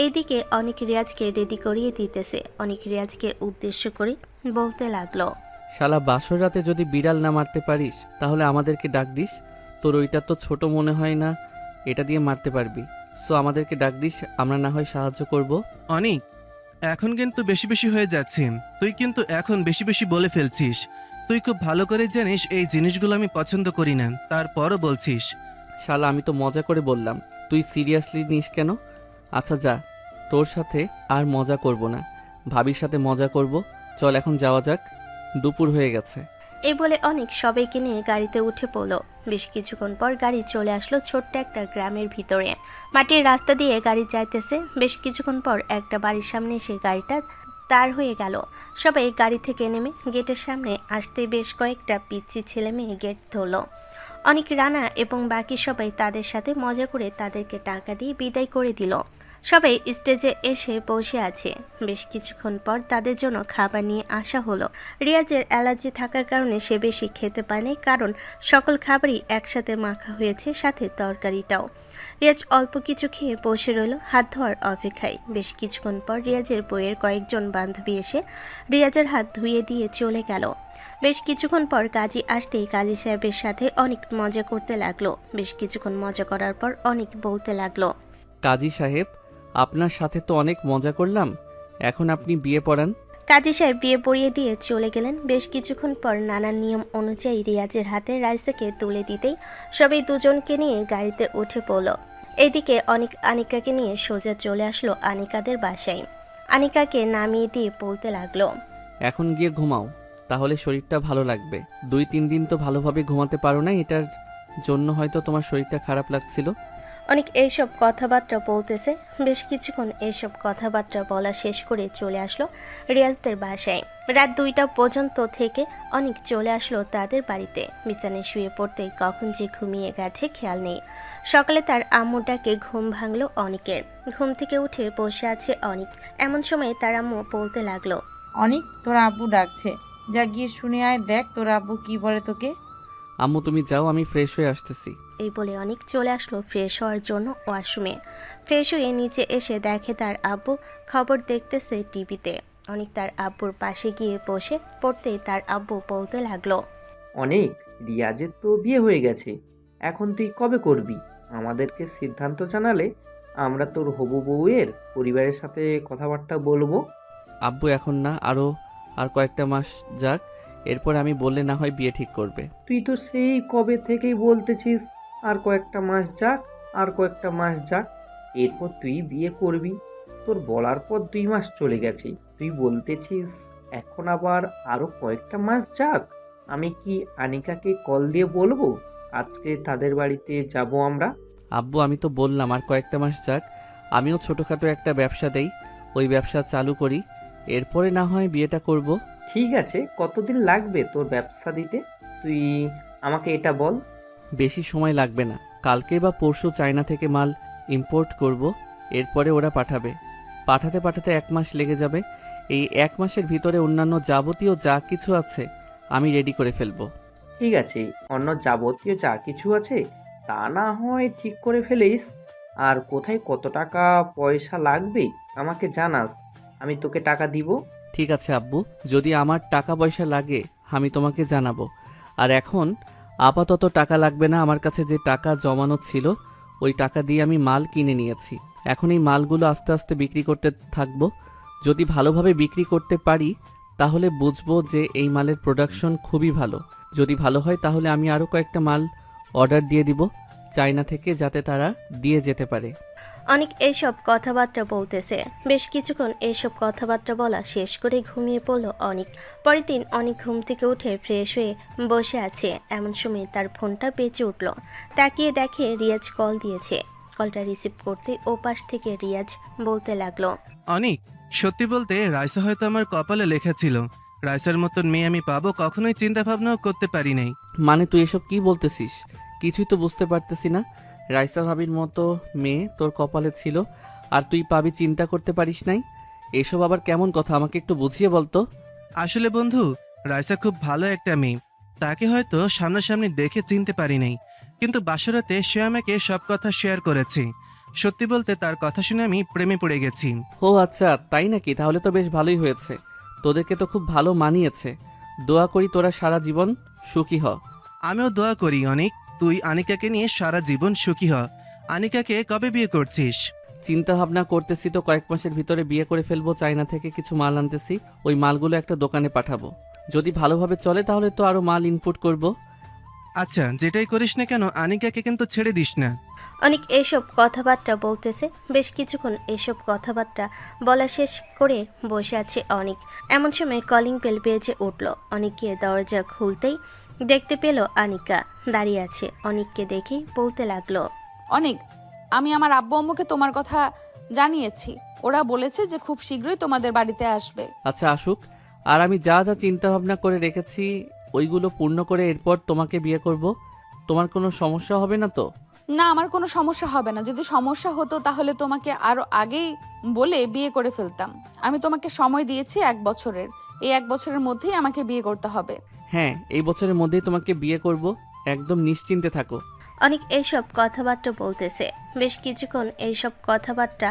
এইদিকে অনিক রিয়াজকে রেডি করিয়ে দিতেছে। অনিক রিয়াজকে উদ্দেশ্য করে বলতে লাগলো, শালা বাসর রাতে যদি বিড়াল না মারতে পারিস তাহলে আমাদেরকে ডাক দিস। তোর ওইটা তো ছোট মনে হয় না, এটা দিয়ে মারতে পারবি। সো আমাদেরকে ডাক দিস, আমরা না হয় সাহায্য করব। অনিক, এখন কিন্তু বেশি বেশি হয়ে যাচ্ছে। তুই কিন্তু এখন বেশি বেশি বলে ফেলছিস। তুই খুব ভালো করে জানিস এই জিনিসগুলো আমি পছন্দ করি না, তারপরও বলছিস। শালা আমি তো মজা করে বললাম, তুই সিরিয়াসলি নিস কেন? আচ্ছা যা, তোর সাথে আর মজা করব না, ভাবির সাথে মজা করব। চল এখন যাওয়া যাক, দুপুর হয়ে গেছে। এই বলে অনেক সবাইকে নিয়ে গাড়িতে উঠে পড়ল। বেশ কিছুক্ষণ পর গাড়ি চলে আসলো ছোট্ট একটা গ্রামের ভিতরে। মাটির রাস্তা দিয়ে গাড়ি যাইতেছে। বেশ কিছুক্ষণ পর একটা বাড়ির সামনে এসে গাড়িটা দাঁড় হয়ে গেল। সবাই গাড়ি থেকে নেমে গেটের সামনে আসতে বেশ কয়েকটা পিচ্চি ছেলে মেয়ে গেট ধরল। অনেক রানা এবং বাকি সবাই তাদের সাথে মজা করে তাদেরকে টাকা দিয়ে বিদায় করে দিল। সবাই স্টেজে এসে বসে আছে। বেশ কিছুক্ষণ পর তাদের জন্য খাবার নিয়ে আসা হলো। রিয়াজের অ্যালার্জি থাকার কারণে সে বেশি খেতে পারেনি, কারণ সকল খাবারই একসাথে মাখা হয়েছে, সাথে তরকারিটাও। রিয়াজ অল্প কিছু খেয়ে বসে রইল হাত ধোয়ার অপেক্ষায়। বেশ কিছুক্ষণ পর রিয়াজের বইয়ের কয়েকজন বান্ধবী এসে রিয়াজের হাত ধুয়ে দিয়ে চলে গেল। বেশ কিছুক্ষণ পর কাজী আসতেই কাজী সাহেবের সাথে অনেক মজা করতে লাগলো। বেশ কিছুক্ষণ মজা করার পর অনেক বলতে লাগলো, কাজী সাহেব, আপনার সাথে তো অনেক মজা করলাম, এখন আপনি বিয়ে পড়ান। কাজী সাহেব বিয়ে পড়িয়ে দিয়ে চলে গেলেন। বেশ কিছুক্ষণ পর নানান নিয়ম অনুযায়ী রিয়াজের হাতে রাইসাকে তুলে দিতেই সবাই দুজনকে নিয়ে গাড়িতে উঠে পড়ল। এইদিকে অনেক আনিকাকে নিয়ে সোজা চলে আসলো আনিকাদের বাসায়। আনিকাকে নামিয়ে দিয়ে বলতে লাগলো, এখন গিয়ে ঘুমাও, তাহলে শরীরটা ভালো লাগবে। 2-3 দিন তো ভালোভাবে ঘুমাতে পারো না, এটার জন্য হয়তো তোমার শরীরটা খারাপ লাগছিল। অনেক এইসব কথাবার্তা বলতেছে। বেশ কিছুক্ষণ এইসব কথাবার্তা বলা শেষ করে চলে আসলো রিয়াজদের বাসায়। রাত 2টা পর্যন্ত থেকে অনেক চলে আসলো তাদের বাড়িতে। বিছানায় শুয়ে পড়তে কখন যে ঘুমিয়ে গেছে খেয়াল নেই। সকালে তার আম্মুটাকে ঘুম ভাঙলো অনেকের। ঘুম থেকে উঠে বসে আছে অনেক। এমন সময় তার আম্মু বলতে লাগলো, অনেক তোর আব্বু ডাকছে, যা গিয়ে শুনে আয়, দেখ তোর আব্বু কি বলে তোকে। আম্মু তুমি যাও, আমি ফ্রেশ হয়ে আসতেছি। এই বলে অনেক চলে আসলো ফ্রেশ হওয়ার জন্য ওয়াশরুমে। ফ্রেশ হয়ে নিচে এসে দেখে তার আব্বু খবর দেখতেছে টিভিতে। অনেক তার আব্বুর পাশে গিয়ে বসে পড়তেই তার আব্বু বলতে লাগলো, অনেক, রিয়াজের তো বিয়ে হয়ে গেছে, এখন তুই কবে করবি? আমাদেরকে সিদ্ধান্ত জানালে আমরা তোর হবু বউয়ের পরিবারের সাথে কথাবার্তা বলবো। আব্বু এখন না, আর কয়েকটা মাস যাক, এরপর আমি বললে না হয় বিয়ে ঠিক করবে। তুই তো সেই কবে থেকেই বলতেছিস আর কয়েকটা মাস যাক, আর কয়েকটা মাস যাক, এরপর তুই বিয়ে করবি। তোর বলার পর 2 মাস চলে গেছে, তুই বলতেছিস এখন আবার আরো কয়েকটা মাস যাক। আমি কি আনিকাকে কল দিয়ে বলবো আজকে তাদের বাড়িতে যাব আমরা? আব্বু আমি তো বললাম আর কয়েকটা মাস যাক, আমিও ছোটোখাটো একটা ব্যবসা দেই, ওই ব্যবসা চালু করি, এরপরে না হয় বিয়েটা করব। ঠিক আছে, কতদিন লাগবে তোর ব্যবসা দিতে তুই আমাকে এটা বল। বেশি সময় লাগবে না, কালকে বা পরশু চায়না থেকে মাল ইম্পোর্ট করব, এরপরে ওরা পাঠাতে পাঠাতে 1 মাস লেগে যাবে। এই 1 মাসের ভিতরে অন্যান্য যাবতীয় যা কিছু আছে আমি রেডি করে ফেলবো। ঠিক আছে, অন্য যাবতীয় যা কিছু আছে তা না হয় ঠিক করে ফেলিস, আর কোথায় কত টাকা পয়সা লাগবে আমাকে জানাস, আমি তোকে টাকা দিব। ঠিক আছে আব্বু, যদি আমার টাকা পয়সা লাগে আমি তোমাকে জানাবো। আর এখন আপাতত টাকা লাগবে না, আমার কাছে যে টাকা জমানো ছিল ওই টাকা দিয়ে আমি মাল কিনে নিয়েছি। এখন এই মালগুলো আস্তে আস্তে বিক্রি করতে থাকবো। যদি ভালোভাবে বিক্রি করতে পারি তাহলে বুঝবো যে এই মালের প্রোডাকশন খুবই ভালো। যদি ভালো হয় তাহলে আমি আরও কয়েকটা মাল অর্ডার দিয়ে দিব চায়না থেকে, যাতে তারা দিয়ে যেতে পারে। অনেক এইসব কথাবার্তা বলতেছে। বেশ কিছুক্ষণ এইসব কথাবার্তা বলা শেষ করে ঘুমিয়ে পড়ল অনেক। পরের দিন অনেক ঘুম থেকে উঠে ফ্রেশ হয়ে বসে আছে, এমন সময় তার ফোনটা বেজে উঠল। তাকিয়ে দেখে রিয়াজ কল দিয়েছে। কলটা রিসিভ করতে ওপাশ থেকে রিয়াজ বলতে লাগলো, অনেক, সত্যি বলতে রাইসা হয়তো আমার কপালে লেখা ছিল। রাইসার মতন মেয়ে আমি পাবো কখনোই চিন্তা ভাবনাও করতে পারি নাই। মানে তুই এসব কি বলতেছিস? কিছুই তো বুঝতে পারতেছি না। রাইসা ভাবির মতো মেয়ে তোর কপালে ছিল আর তুই পাবি চিন্তা করতে পারিস নাই? এসব আবার কেমন কথা, আমাকে একটু বুঝিয়ে বলতো। আসলে বন্ধু, রাইসা খুব ভালো একটা মেয়ে। তাকে হয়তো সামনাসামনি দেখে চিনতে পারি নাই, কিন্তু বাসরাতে সে আমাকে সব কথা শেয়ার করেছে। সত্যি বলতে তার কথা শুনে আমি প্রেমে পড়ে গেছি। ও আচ্ছা, তাই নাকি? তাহলে তো বেশ ভালোই হয়েছে, তোদেরকে তো খুব ভালো মানিয়েছে। দোয়া করি তোরা সারা জীবন সুখী হ। আমিও দোয়া করি অনেক, তুই আনিকাকে নিয়ে সারা জীবন সুখী হ। আনিকাকে কবে বিয়ে করছিস? চিন্তা ভাবনা করতেছি তো কয়েক মাসের ভিতরে বিয়ে করে ফেলবো। চায়না থেকে কিছু মাল আনতেছি, ওই মালগুলো একটা দোকানে পাঠাবো। যদি ভালোভাবে চলে তাহলে তো আরো মাল ইনপুট করব। আচ্ছা, যেটাই করিস না কেন আনিকাকে কিন্তু ছেড়ে দিস না। অনেক এইসব কথাবার্তা বলতেছে। বেশ কিছুক্ষণ এইসব কথাবার্তা বলা শেষ করে বসে আছে অনেক। এমন সময় কলিং বেল বেজে উঠল। অনেক গিয়ে দরজা খুলতেই দেখতে পেল আনিকা দাঁড়িয়ে আছে। অনেককে দেখেই বলতে লাগলো, অনেক, আমি আমার আব্বু আম্মুকে তোমার কথা জানিয়েছি। ওরা বলেছে যে খুব শীঘ্রই তোমাদের বাড়িতে আসবে। আচ্ছা আসুক, আর আমি যা যা চিন্তা ভাবনা করে রেখেছি ওইগুলো পূর্ণ করে এরপর তোমাকে বিয়ে করব। তোমার কোনো সমস্যা হবে না তো? না, আমার কোনো সমস্যা হবে না। যদি সমস্যা হতো তাহলে তোমাকে আরো আগেই বলে বিয়ে করে ফেলতাম। আমি তোমাকে সময় দিয়েছি 1 বছরের। এই 1 বছরের মধ্যেই আমাকে বিয়ে করতে হবে। হ্যাঁ, এই বছরের মধ্যেই তোমাকে বিয়ে করব, একদম নিশ্চিন্তে থাকো। অনেক এইসব কথাবার্তা বলতেছে। বেশ কিছুক্ষণ এইসব কথাবার্তা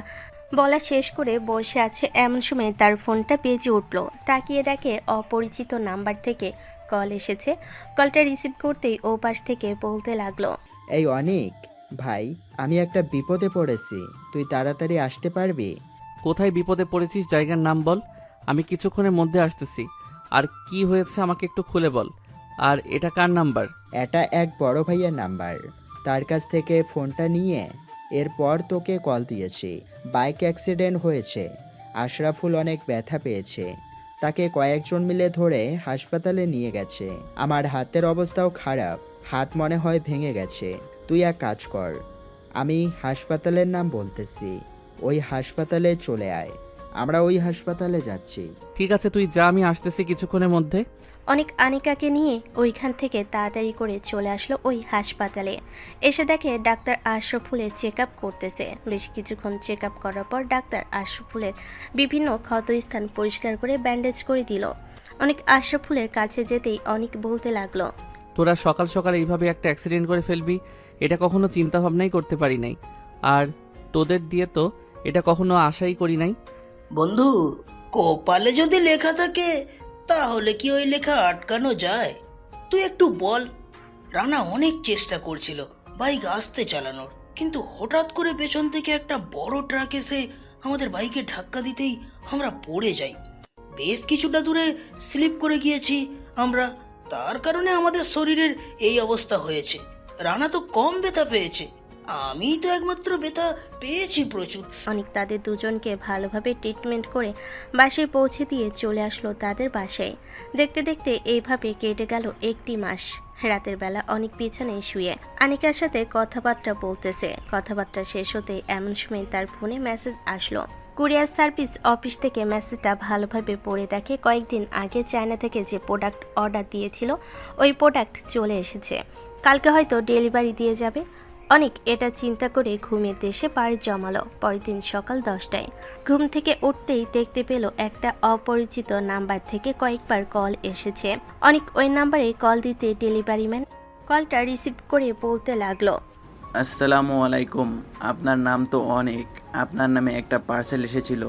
বলা শেষ করে বসে আছে, এমন সময় তার ফোনটা বেজে উঠল। তাকিয়ে দেখে অপরিচিত নাম্বার থেকে কল এসেছে। কলটা রিসিভ করতেই ও পাশ থেকে বলতে লাগলো, এই অনেক ভাই, আমি একটা বিপদে পড়েছি, তুই তাড়াতাড়ি আসতে পারবি? কোথায় বিপদে পড়েছিস জায়গার নাম বল, আমি কিছুক্ষণের মধ্যে আসতেছি। আর কি হয়েছে আমাকে একটু খুলে বল। আর এটা কার নাম্বার? এটা এক বড় ভাইয়ের নাম্বার, তার কাছ থেকে ফোনটা নিয়ে এরপর তোকে কল দিয়েছি। বাইক অ্যাক্সিডেন্ট হয়েছে, আশরাফুল অনেক ব্যথা পেয়েছে, তাকে কয়েকজন মিলে ধরে হাসপাতালে নিয়ে গেছে। আমার হাতের অবস্থাও খারাপ, হাত মনে হয় ভেঙে গেছে। তুই এক কাজ কর, আমি হাসপাতালের নাম বলতেছি, ওই হাসপাতালে চলে আয়, আমরা ওই হাসপাতালে যাচ্ছি। ঠিক আছে, তুই যা, আমি আসতেছি কিছুক্ষণের মধ্যে। অনেক আনিকাকে নিয়ে ওইখান থেকে তাড়াতাড়ি করে চলে আসলো ওই হাসপাতালে। এসে দেখে ডাক্তার আশরাফুলের চেক আপ করতেছে। বেশ কিছুক্ষণ চেক আপ করার পর ডাক্তার আশরাফুলের বিভিন্ন ক্ষতস্থান পরিষ্কার করে ব্যান্ডেজ করে দিল। অনেক আশরাফুলের কাছে যেতেই অনেক বলতে লাগলো, তোরা সকাল সকাল এইভাবে একটা অ্যাক্সিডেন্ট করে ফেলবি, এটা কখনো চিন্তা ভাবনাই করতে পারি নাই। আর তোদের দিয়ে তো এটা কখনো আশাই করি নাই। বন্ধু, কপালে যদি লেখা থাকে তাহলে কি ওই লেখা আটকানো যায়? তুই একটু বল। রানা অনেক চেষ্টা করছিল বাইক আস্তে চালানোর, কিন্তু হঠাৎ করে পেছন থেকে একটা বড় ট্রাক এসে আমাদের বাইকে ধাক্কা দিতেই আমরা পড়ে যাই। বেশ কিছুটা দূরে স্লিপ করে গিয়েছি আমরা, তার কারণে আমাদের শরীরের এই অবস্থা হয়েছে। রানা তো কম ব্যথা পেয়েছে, আমি তো একমাত্র ব্যথা পেয়েছি প্রচুর। অনেক তাদের দুজনকে ভালোভাবে ট্রিটমেন্ট করে বাসায় পৌঁছে দিয়ে চলে আসলো তাদের বাসায়। দেখতে দেখতে এইভাবে কেটে গেল 1টি মাস। রাতের বেলা অনেক বিছানায় শুয়ে আনিকার সাথে কথাবার্তা বলতেছে। কথাবার্তা শেষ হতে এমন সময় তার ফোনে মেসেজ আসলো। কুরিয়ার সার্ভিস অফিস থেকে মেসেজটা ভালোভাবে পড়ে দেখে কয়েকদিন আগে চায়না থেকে যে প্রোডাক্ট অর্ডার দিয়েছিল ওই প্রোডাক্ট চলে এসেছে। কালকে হয়তো ডেলিভারি দিয়ে যাবে। অনেক এটা চিন্তা করে ঘুমের দেশে পাড়ি জমালো। পরের দিন সকাল 10টায় ঘুম থেকে উঠতেই দেখতে পেল একটা অপরিচিত নাম্বার থেকে কয়েকবার কল এসেছে। অনেক ওই নাম্বারে কল দিতে ডেলিভারি ম্যান কলটা রিসিভ করে বলতে লাগলো, আসসালামু আলাইকুম, আপনার নাম তো অনেক, আপনার নামে একটা পার্সেল এসেছিল,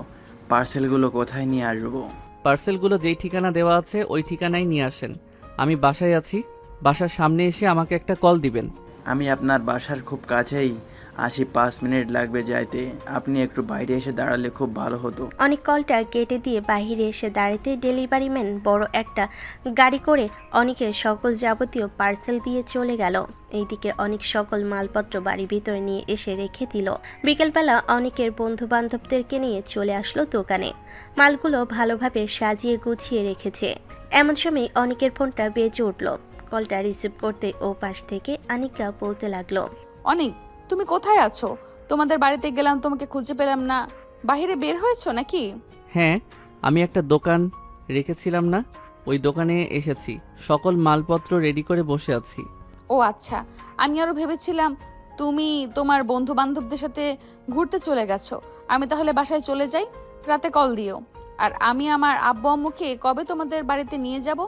পার্সেলগুলো কোথায় নিয়ে আসবো? পার্সেলগুলো যেই ঠিকানা দেওয়া আছে ওই ঠিকানায় নিয়ে আসেন। আমি বাসায় আছি, বাসার সামনে এসে আমাকে একটা কল দিবেন। আমি আপনার বাসার খুব কাছেই আছি, 5 মিনিট লাগবে যাইতে। আপনি একটু বাইরে এসে দাঁড়ালে খুব ভালো হতো। অনেক কলটা কেটে দিয়ে বাইরে এসে দাঁড়াতে ডেলিভারি ম্যান বড় একটা গাড়ি করে অনেকের সকল যাবতীয় পার্সেল দিয়ে চলে গেল। এইদিকে অনেক সকল মালপত্র বাড়ির ভিতরে নিয়ে এসে রেখে দিল। বিকেলবেলা অনেকের বন্ধু বান্ধবদেরকে নিয়ে চলে আসলো দোকানে। মালগুলো ভালোভাবে সাজিয়ে গুছিয়ে রেখেছে। এমন সময় অনেকের ফোনটা বেজে উঠল। কলটা রিসিভ করতে ও পাশ থেকে আনিকা বলতে লাগলো, অনেক, তুমি কোথায় আছো? তোমাদের বাড়িতে গেলাম, তোমাকে খুঁজে পেলাম না। বাইরে বের হয়েছো নাকি? হ্যাঁ, আমি একটা দোকান রেখেছিলাম না, ওই দোকানে এসেছি। সকল মালপত্র রেডি করে বসে আছি। ও আচ্ছা, আমি আরো ভেবেছিলাম তুমি তোমার বন্ধু বান্ধবদের সাথে ঘুরতে চলে গেছো। আমি তাহলে বাসায় চলে যাই, রাতে কল দিও। আর আমি আমার আব্বু আম্মুকে কবে তোমাদের বাড়িতে নিয়ে যাব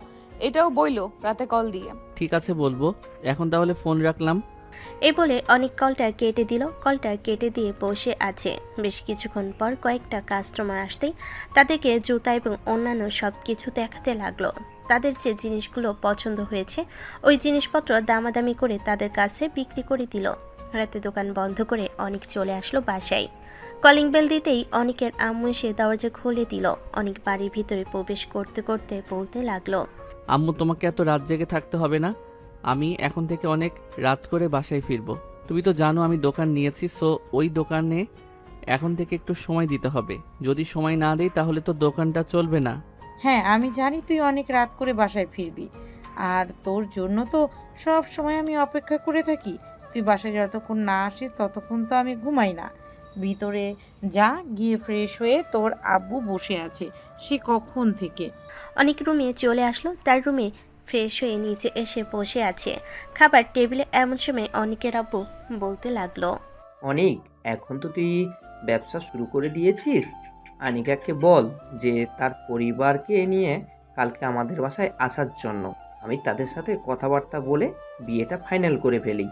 এটাও বইলো রাতে কল দিয়ে। ঠিক আছে, বলবো। এখন তাহলে ফোন রাখলাম। এই বলে অনেক কলটা কেটে দিল। কলটা কেটে দিয়ে বসে আছে। বেশ কিছুক্ষণ পর কয়েকটা কাস্টমার আসতেই তাদেরকে জুতা এবং অন্যান্য সব কিছু দেখাতে লাগলো। তাদের যে জিনিসগুলো পছন্দ হয়েছে ওই জিনিসপত্র দামাদামি করে তাদের কাছে বিক্রি করে দিল। রাতে দোকান বন্ধ করে অনেক চলে আসলো বাসায়। কলিং বেল দিতেই অনেকের আম্মু এসে দরজা খুলে দিল। অনেক বাড়ির ভিতরে প্রবেশ করতে করতে বলতে লাগলো, আম্মু, তোমাকে এত রাত জেগে থাকতে হবে না। আমি এখন থেকে অনেক রাত করে বাসায় ফিরবো। তুমি তো জানো আমি দোকান নিয়েছি, সো ওই দোকানে এখন থেকে একটু সময় দিতে হবে। যদি সময় না দেই তাহলে তো দোকানটা চলবে না। হ্যাঁ, আমি জানি তুই অনেক রাত করে বাসায় ফিরবি, আর তোর জন্য তো সব সময় আমি অপেক্ষা করে থাকি। তুই বাসায় যতক্ষণ না আসিস ততক্ষণ তো আমি ঘুমাই না। ভিতরে যা, গিয়ে ফ্রেশ হয়ে তোর আব্বু বসে আছে সে কখন থেকে। অনেক রুমে চলে আসলো। তার রুমে ফ্রেশ হয়ে নিচে এসে বসে আছে খাবার টেবিলে। এমন সময় অনেকের আব্বু বলতে লাগলো, অনেক, এখন তো তুই ব্যবসা শুরু করে দিয়েছিস। আনিকাকে বল যে তার পরিবারকে নিয়ে কালকে আমাদের বাসায় আসার জন্য। আমি তাদের সাথে কথাবার্তা বলে বিয়েটা ফাইনাল করে ফেলি।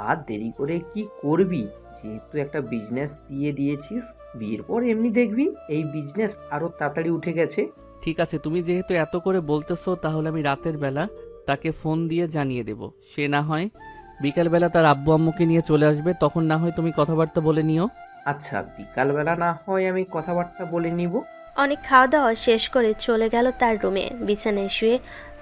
আর দেরি করে কি করবি? যেহেতু একটা বিজনেস দিয়ে দিয়েছিস, বিয়ের পর এমনি দেখবি এই বিজনেস আরও তাড়াতাড়ি উঠে গেছে। ঠিক আছে, তুমি যেহেতু এত করে বলতেছো তাহলে আমি রাতের বেলা তাকে ফোন দিয়ে জানিয়ে দেব। সে না হয় বিকালবেলা তার আব্বু আম্মুকে নিয়ে চলে আসবে, তখন না হয় তুমি কথাবার্তা বলে নিও। আচ্ছা, বিকালবেলা না হয় আমি কথাবার্তা বলে নিব। অনেক খাওয়া দাওয়া শেষ করে চলে গেল তার রুমে। বিছানায় শুয়ে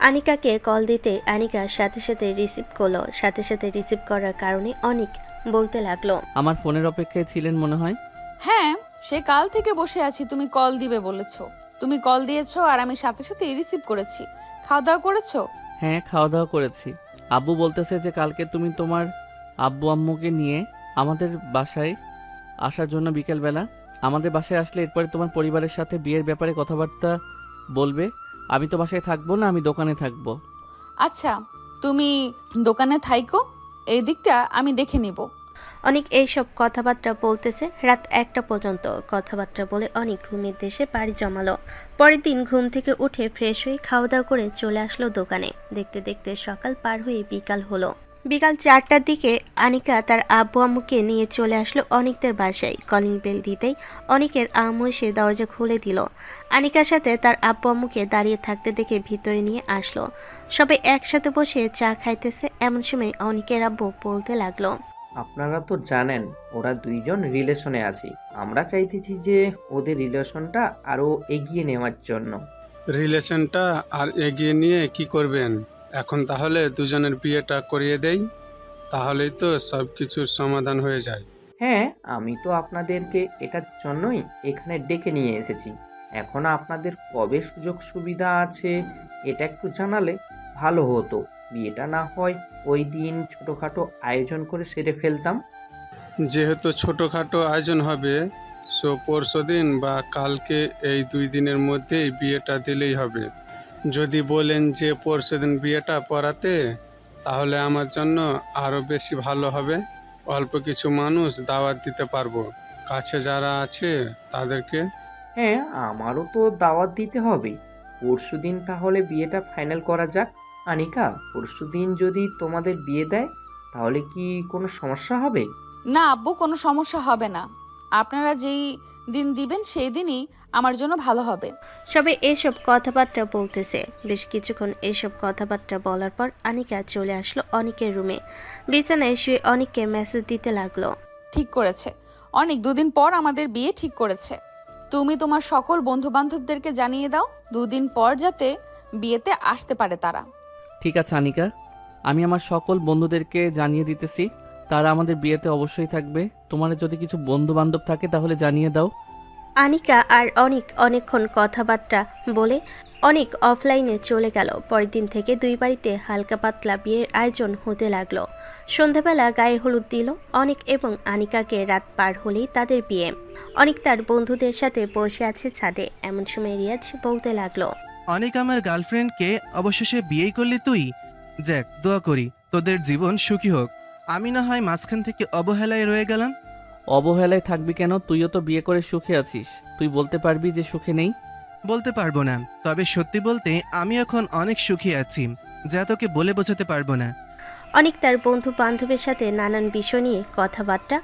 আনিকাকে কল দিতে আনিকা সাথে সাথে রিসিভ করলো। সাথে সাথে রিসিভ করার কারণে অনেক বলতে লাগলো, আমার ফোনের অপেক্ষায় ছিলেন মনে হয়। হ্যাঁ, সে কাল থেকে বসে আছি, তুমি কল দিবে বলেছো। তুমি কল দিয়েছো আর আমি সাথে সাথে রিসিভ করেছি। খাওয়া দাওয়া করেছো? হ্যাঁ, খাওয়া দাওয়া করেছি। আব্বু বলতেছে যে কালকে তুমি তোমার আব্বু আম্মুকে নিয়ে আমাদের বাসায় আসার জন্য বিকেলবেলা। আমাদের বাসায় আসলে এরপরে তোমার পরিবারের সাথে বিয়ের ব্যাপারে কথাবার্তা বলবে। আমি তো বাসায় থাকবো না, আমি দোকানে থাকবো। আচ্ছা, তুমি দোকানে থাইকো, এই দিকটা আমি দেখে নিব। অনেক এইসব কথাবার্তা বলতেছে রাত 1টা পর্যন্ত। কথাবার্তা বলে অনেক ঘুমের দেশে পাড়ি জমালো। পরের দিন ঘুম থেকে উঠে ফ্রেশ হয়ে খাওয়া দাওয়া করে চলে আসলো দোকানে। দেখতে দেখতে সকাল পার হয়ে বিকাল হলো। বিকাল 4টার দিকে আনিকা তার আব্বু আম্মুকে নিয়ে চলে আসলো অনেকদের বাসায়। কলিং বেল দিতেই অনেকের আম্মু এসে দরজা খুলে দিল। আনিকার সাথে তার আব্বু আম্মুকে দাঁড়িয়ে থাকতে দেখে ভিতরে নিয়ে আসলো। সবাই একসাথে বসে চা খাইতেছে। এমন সময় অনেকের আব্বু বলতে লাগলো, আপনারা তো জানেন ওরা দুইজন রিলেশনে আছে। আমরা চাইতেছি যে ওদের রিলেশনটা আরও এগিয়ে নেওয়ার জন্য। রিলেশনটা আর এগিয়ে নিয়ে কি করবেন? এখন তাহলে দুজনের বিয়েটা করিয়ে দেই, তাহলেই তো সব কিছুর সমাধান হয়ে যায়। হ্যাঁ, আমি তো আপনাদেরকে এটার জন্যই এখানে ডেকে নিয়ে এসেছি। এখন আপনাদের কবে সুযোগ সুবিধা আছে এটা একটু জানালে ভালো হতো। বিয়েটা না হয় ওই দিন ছোটোখাটো আয়োজন করে সেরে ফেলতাম। যেহেতু ছোটোখাটো আয়োজন হবে, সো পরশুদিন বা কালকে এই 2 দিনের মধ্যেই বিয়েটা দিলেই হবে। যদি বলেন যে পরশুদিন বিয়েটা পড়াতে, তাহলে আমার জন্য আরও বেশি ভালো হবে। অল্প কিছু মানুষ দাওয়াত দিতে পারবো, কাছে যারা আছে তাদেরকে। হ্যাঁ, আমারও তো দাওয়াত দিতে হবে। পরশুদিন তাহলে বিয়েটা ফাইনাল করা যাক। আনিকা, পরশুদিন যদি তোমাদের বিয়ে দেয় তাহলে কি কোনো সমস্যা হবে? না আব্বু, কোনো সমস্যা হবে না। আপনারা যেই দিন দিবেন সেই দিনই আমার জন্য ভালো হবে। সবাই এসব কথাবার্তা বলতেছে। বেশ কিছুক্ষণ এসব কথাবার্তা বলার পর আনিকা চলে আসলো অনিকের রুমে। বিছানায় শুয়ে অনিককে মেসেজ দিতে লাগলো। ঠিক করেছে অনেক, 2 দিন পর আমাদের বিয়ে ঠিক করেছে। তুমি তোমার সকল বন্ধু বান্ধবদেরকে জানিয়ে দাও 2 দিন পর যাতে বিয়েতে আসতে পারে তারা। ঠিক আছে আনিকা, আমি আমার সকল বন্ধুদেরকে জানিয়ে দিতেছি, তারা আমাদের বিয়েতে অবশ্যই থাকবে। তোমার যদি কিছু বন্ধু বান্ধব থাকে তাহলে জানিয়ে দাও। আনিকা আর অনিক অনেকক্ষণ কথাবার্তা বলে অনিক অফলাইনে চলে গেল। পরের দিন থেকে দুই বাড়িতে হালকা পাতলা বিয়ের আয়োজন হতে লাগলো। সন্ধ্যাবেলা গায়ে হলুদ দিল অনিক এবং আনিকাকে। রাত পার হলেই তাদের বিয়ে। অনিক তার বন্ধুদের সাথে বসে আছে ছাদে। এমন সময় রিয়াজ বলতে লাগলো, অনেক আমার গার্লফ্রেন্ডকে অবশেষে বিয়েই করলি তুই। জ্যাক, দোয়া করি তোদের জীবন সুখী হোক। আমি না হয় মাঝখান থেকে অবহেলায় রয়ে গেলাম। অবহেলায় থাকবি কেন? তুইও তো বিয়ে করে সুখে আছিস, তুই বলতে পারবি যে সুখে নেই? বলতে পারবো না, তবে সত্যি বলতে আমি এখন অনেক সুখী আছি, যা তোকে বলে বোঝাতে পারবো না। অনিক তার বন্ধু বান্ধবের সাথে নানান বিষয় নিয়ে কথাবার্তা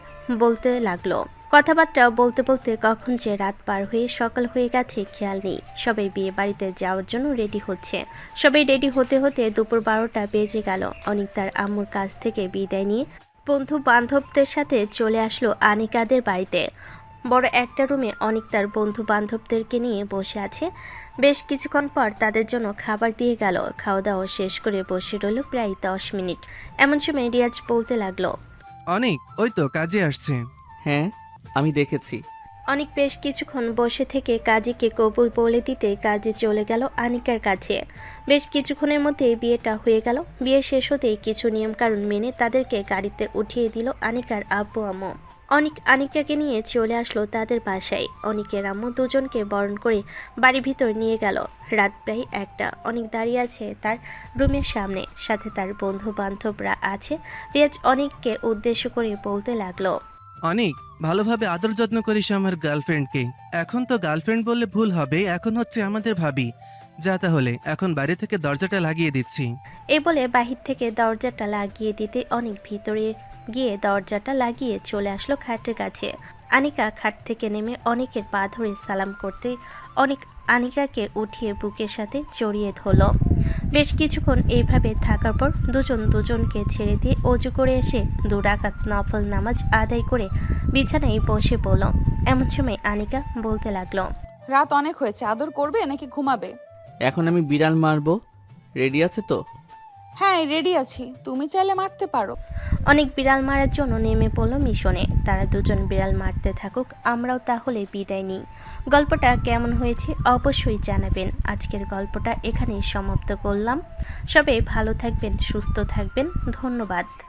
বলতে লাগলো। কথাবার্তা বলতে বলতে কখন যে রাত পার হয়ে সকাল হয়ে গেছে খেয়াল নেই। সবাই বিয়ে বাড়িতে যাওয়ার জন্য রেডি হচ্ছে। সবাই রেডি হতে হতে দুপুর 12টা বেজে গেল। অনিক তার আম্মুর কাছ থেকে বিদায় নিয়ে বন্ধু বান্ধবদের সাথে চলে আসলো আনিকাদের বাড়িতে। বড় একটা রুমে অনিক তার বন্ধু বান্ধবদেরকে নিয়ে বসে আছে। বেশ কিছুক্ষণ পর তাদের জন্য খাবার দিয়ে গেল। খাওয়া দাওয়া শেষ করে বসে রইল প্রায় 10 মিনিট। এমন সময় রিয়াজ বলতে লাগলো, অনেক, ওই তো কাজে আসছে। হ্যাঁ, আমি দেখেছি। অনেক বেশ কিছুক্ষণ বসে থেকে কাজীকে কবুল বলে দিতে কাজী চলে গেল আনিকার কাছে। বেশ কিছুক্ষণের মধ্যে বিয়েটা হয়ে গেল। বিয়ে শেষ হতেই কিছু নিয়মকানুন মেনে তাদেরকে গাড়িতে উঠিয়ে দিল আনিকার আব্বু আম্মু। অনিক আনিকাকে নিয়ে চলে আসলো তাদের বাসায়। অনিকের আম্মু দুজনকে বরণ করে বাড়ির ভিতর নিয়ে গেল। রাত প্রায় 1টা। অনিক দাঁড়িয়ে আছে তার রুমের সামনে, সাথে তার বন্ধু বান্ধবরা আছে। রিয়াজ অনিককে উদ্দেশ্য করে বলতে লাগলো, অনেক ভালোভাবে আদর যত্ন করিস আমার গার্লফ্রেন্ডকে। এখন তো গার্লফ্রেন্ড বললে ভুল হবে, এখন হচ্ছে আমাদের ভাবি। যা তাহলে, এখন বাইরে থেকে দরজাটা লাগিয়ে দিচ্ছি। এই বলে বাহির থেকে দরজাটা লাগিয়ে দিতে অনেক ভিতরে গিয়ে দরজাটা লাগিয়ে চলে আসলো খাটের কাছে। আনিকা খাট থেকে নেমে অনেকের পা ধরে সালাম করতে অনেক আনিকাকে উঠিয়ে বুকের সাথে জড়িয়ে ধরল। বেশ কিছুক্ষণ এইভাবে থাকার পর দুজন দুজনকে ছেড়ে দিয়ে অজু করে এসে 2 রাকাত নফল নামাজ আদায় করে বিছানায় বসে পড়ল। এমন সময় আনিকা বলতে লাগলো, রাত অনেক হয়েছে, আদর করবে নাকি ঘুমাবে? এখন আমি বিড়াল মারবো, রেডি আছে তো? হ্যাঁ রেডি আছি, তুমি চাইলে মারতে পারো। অনেক বিড়াল মারার জন্য নেমে পড়ল মিশনে। তারা দুজন বিড়াল মারতে থাকুক, আমরাও তাহলে বিদায় নিই। গল্পটা কেমন হয়েছে অবশ্যই জানাবেন। আজকের গল্পটা এখানেই সমাপ্ত করলাম। সবাই ভালো থাকবেন, সুস্থ থাকবেন। ধন্যবাদ।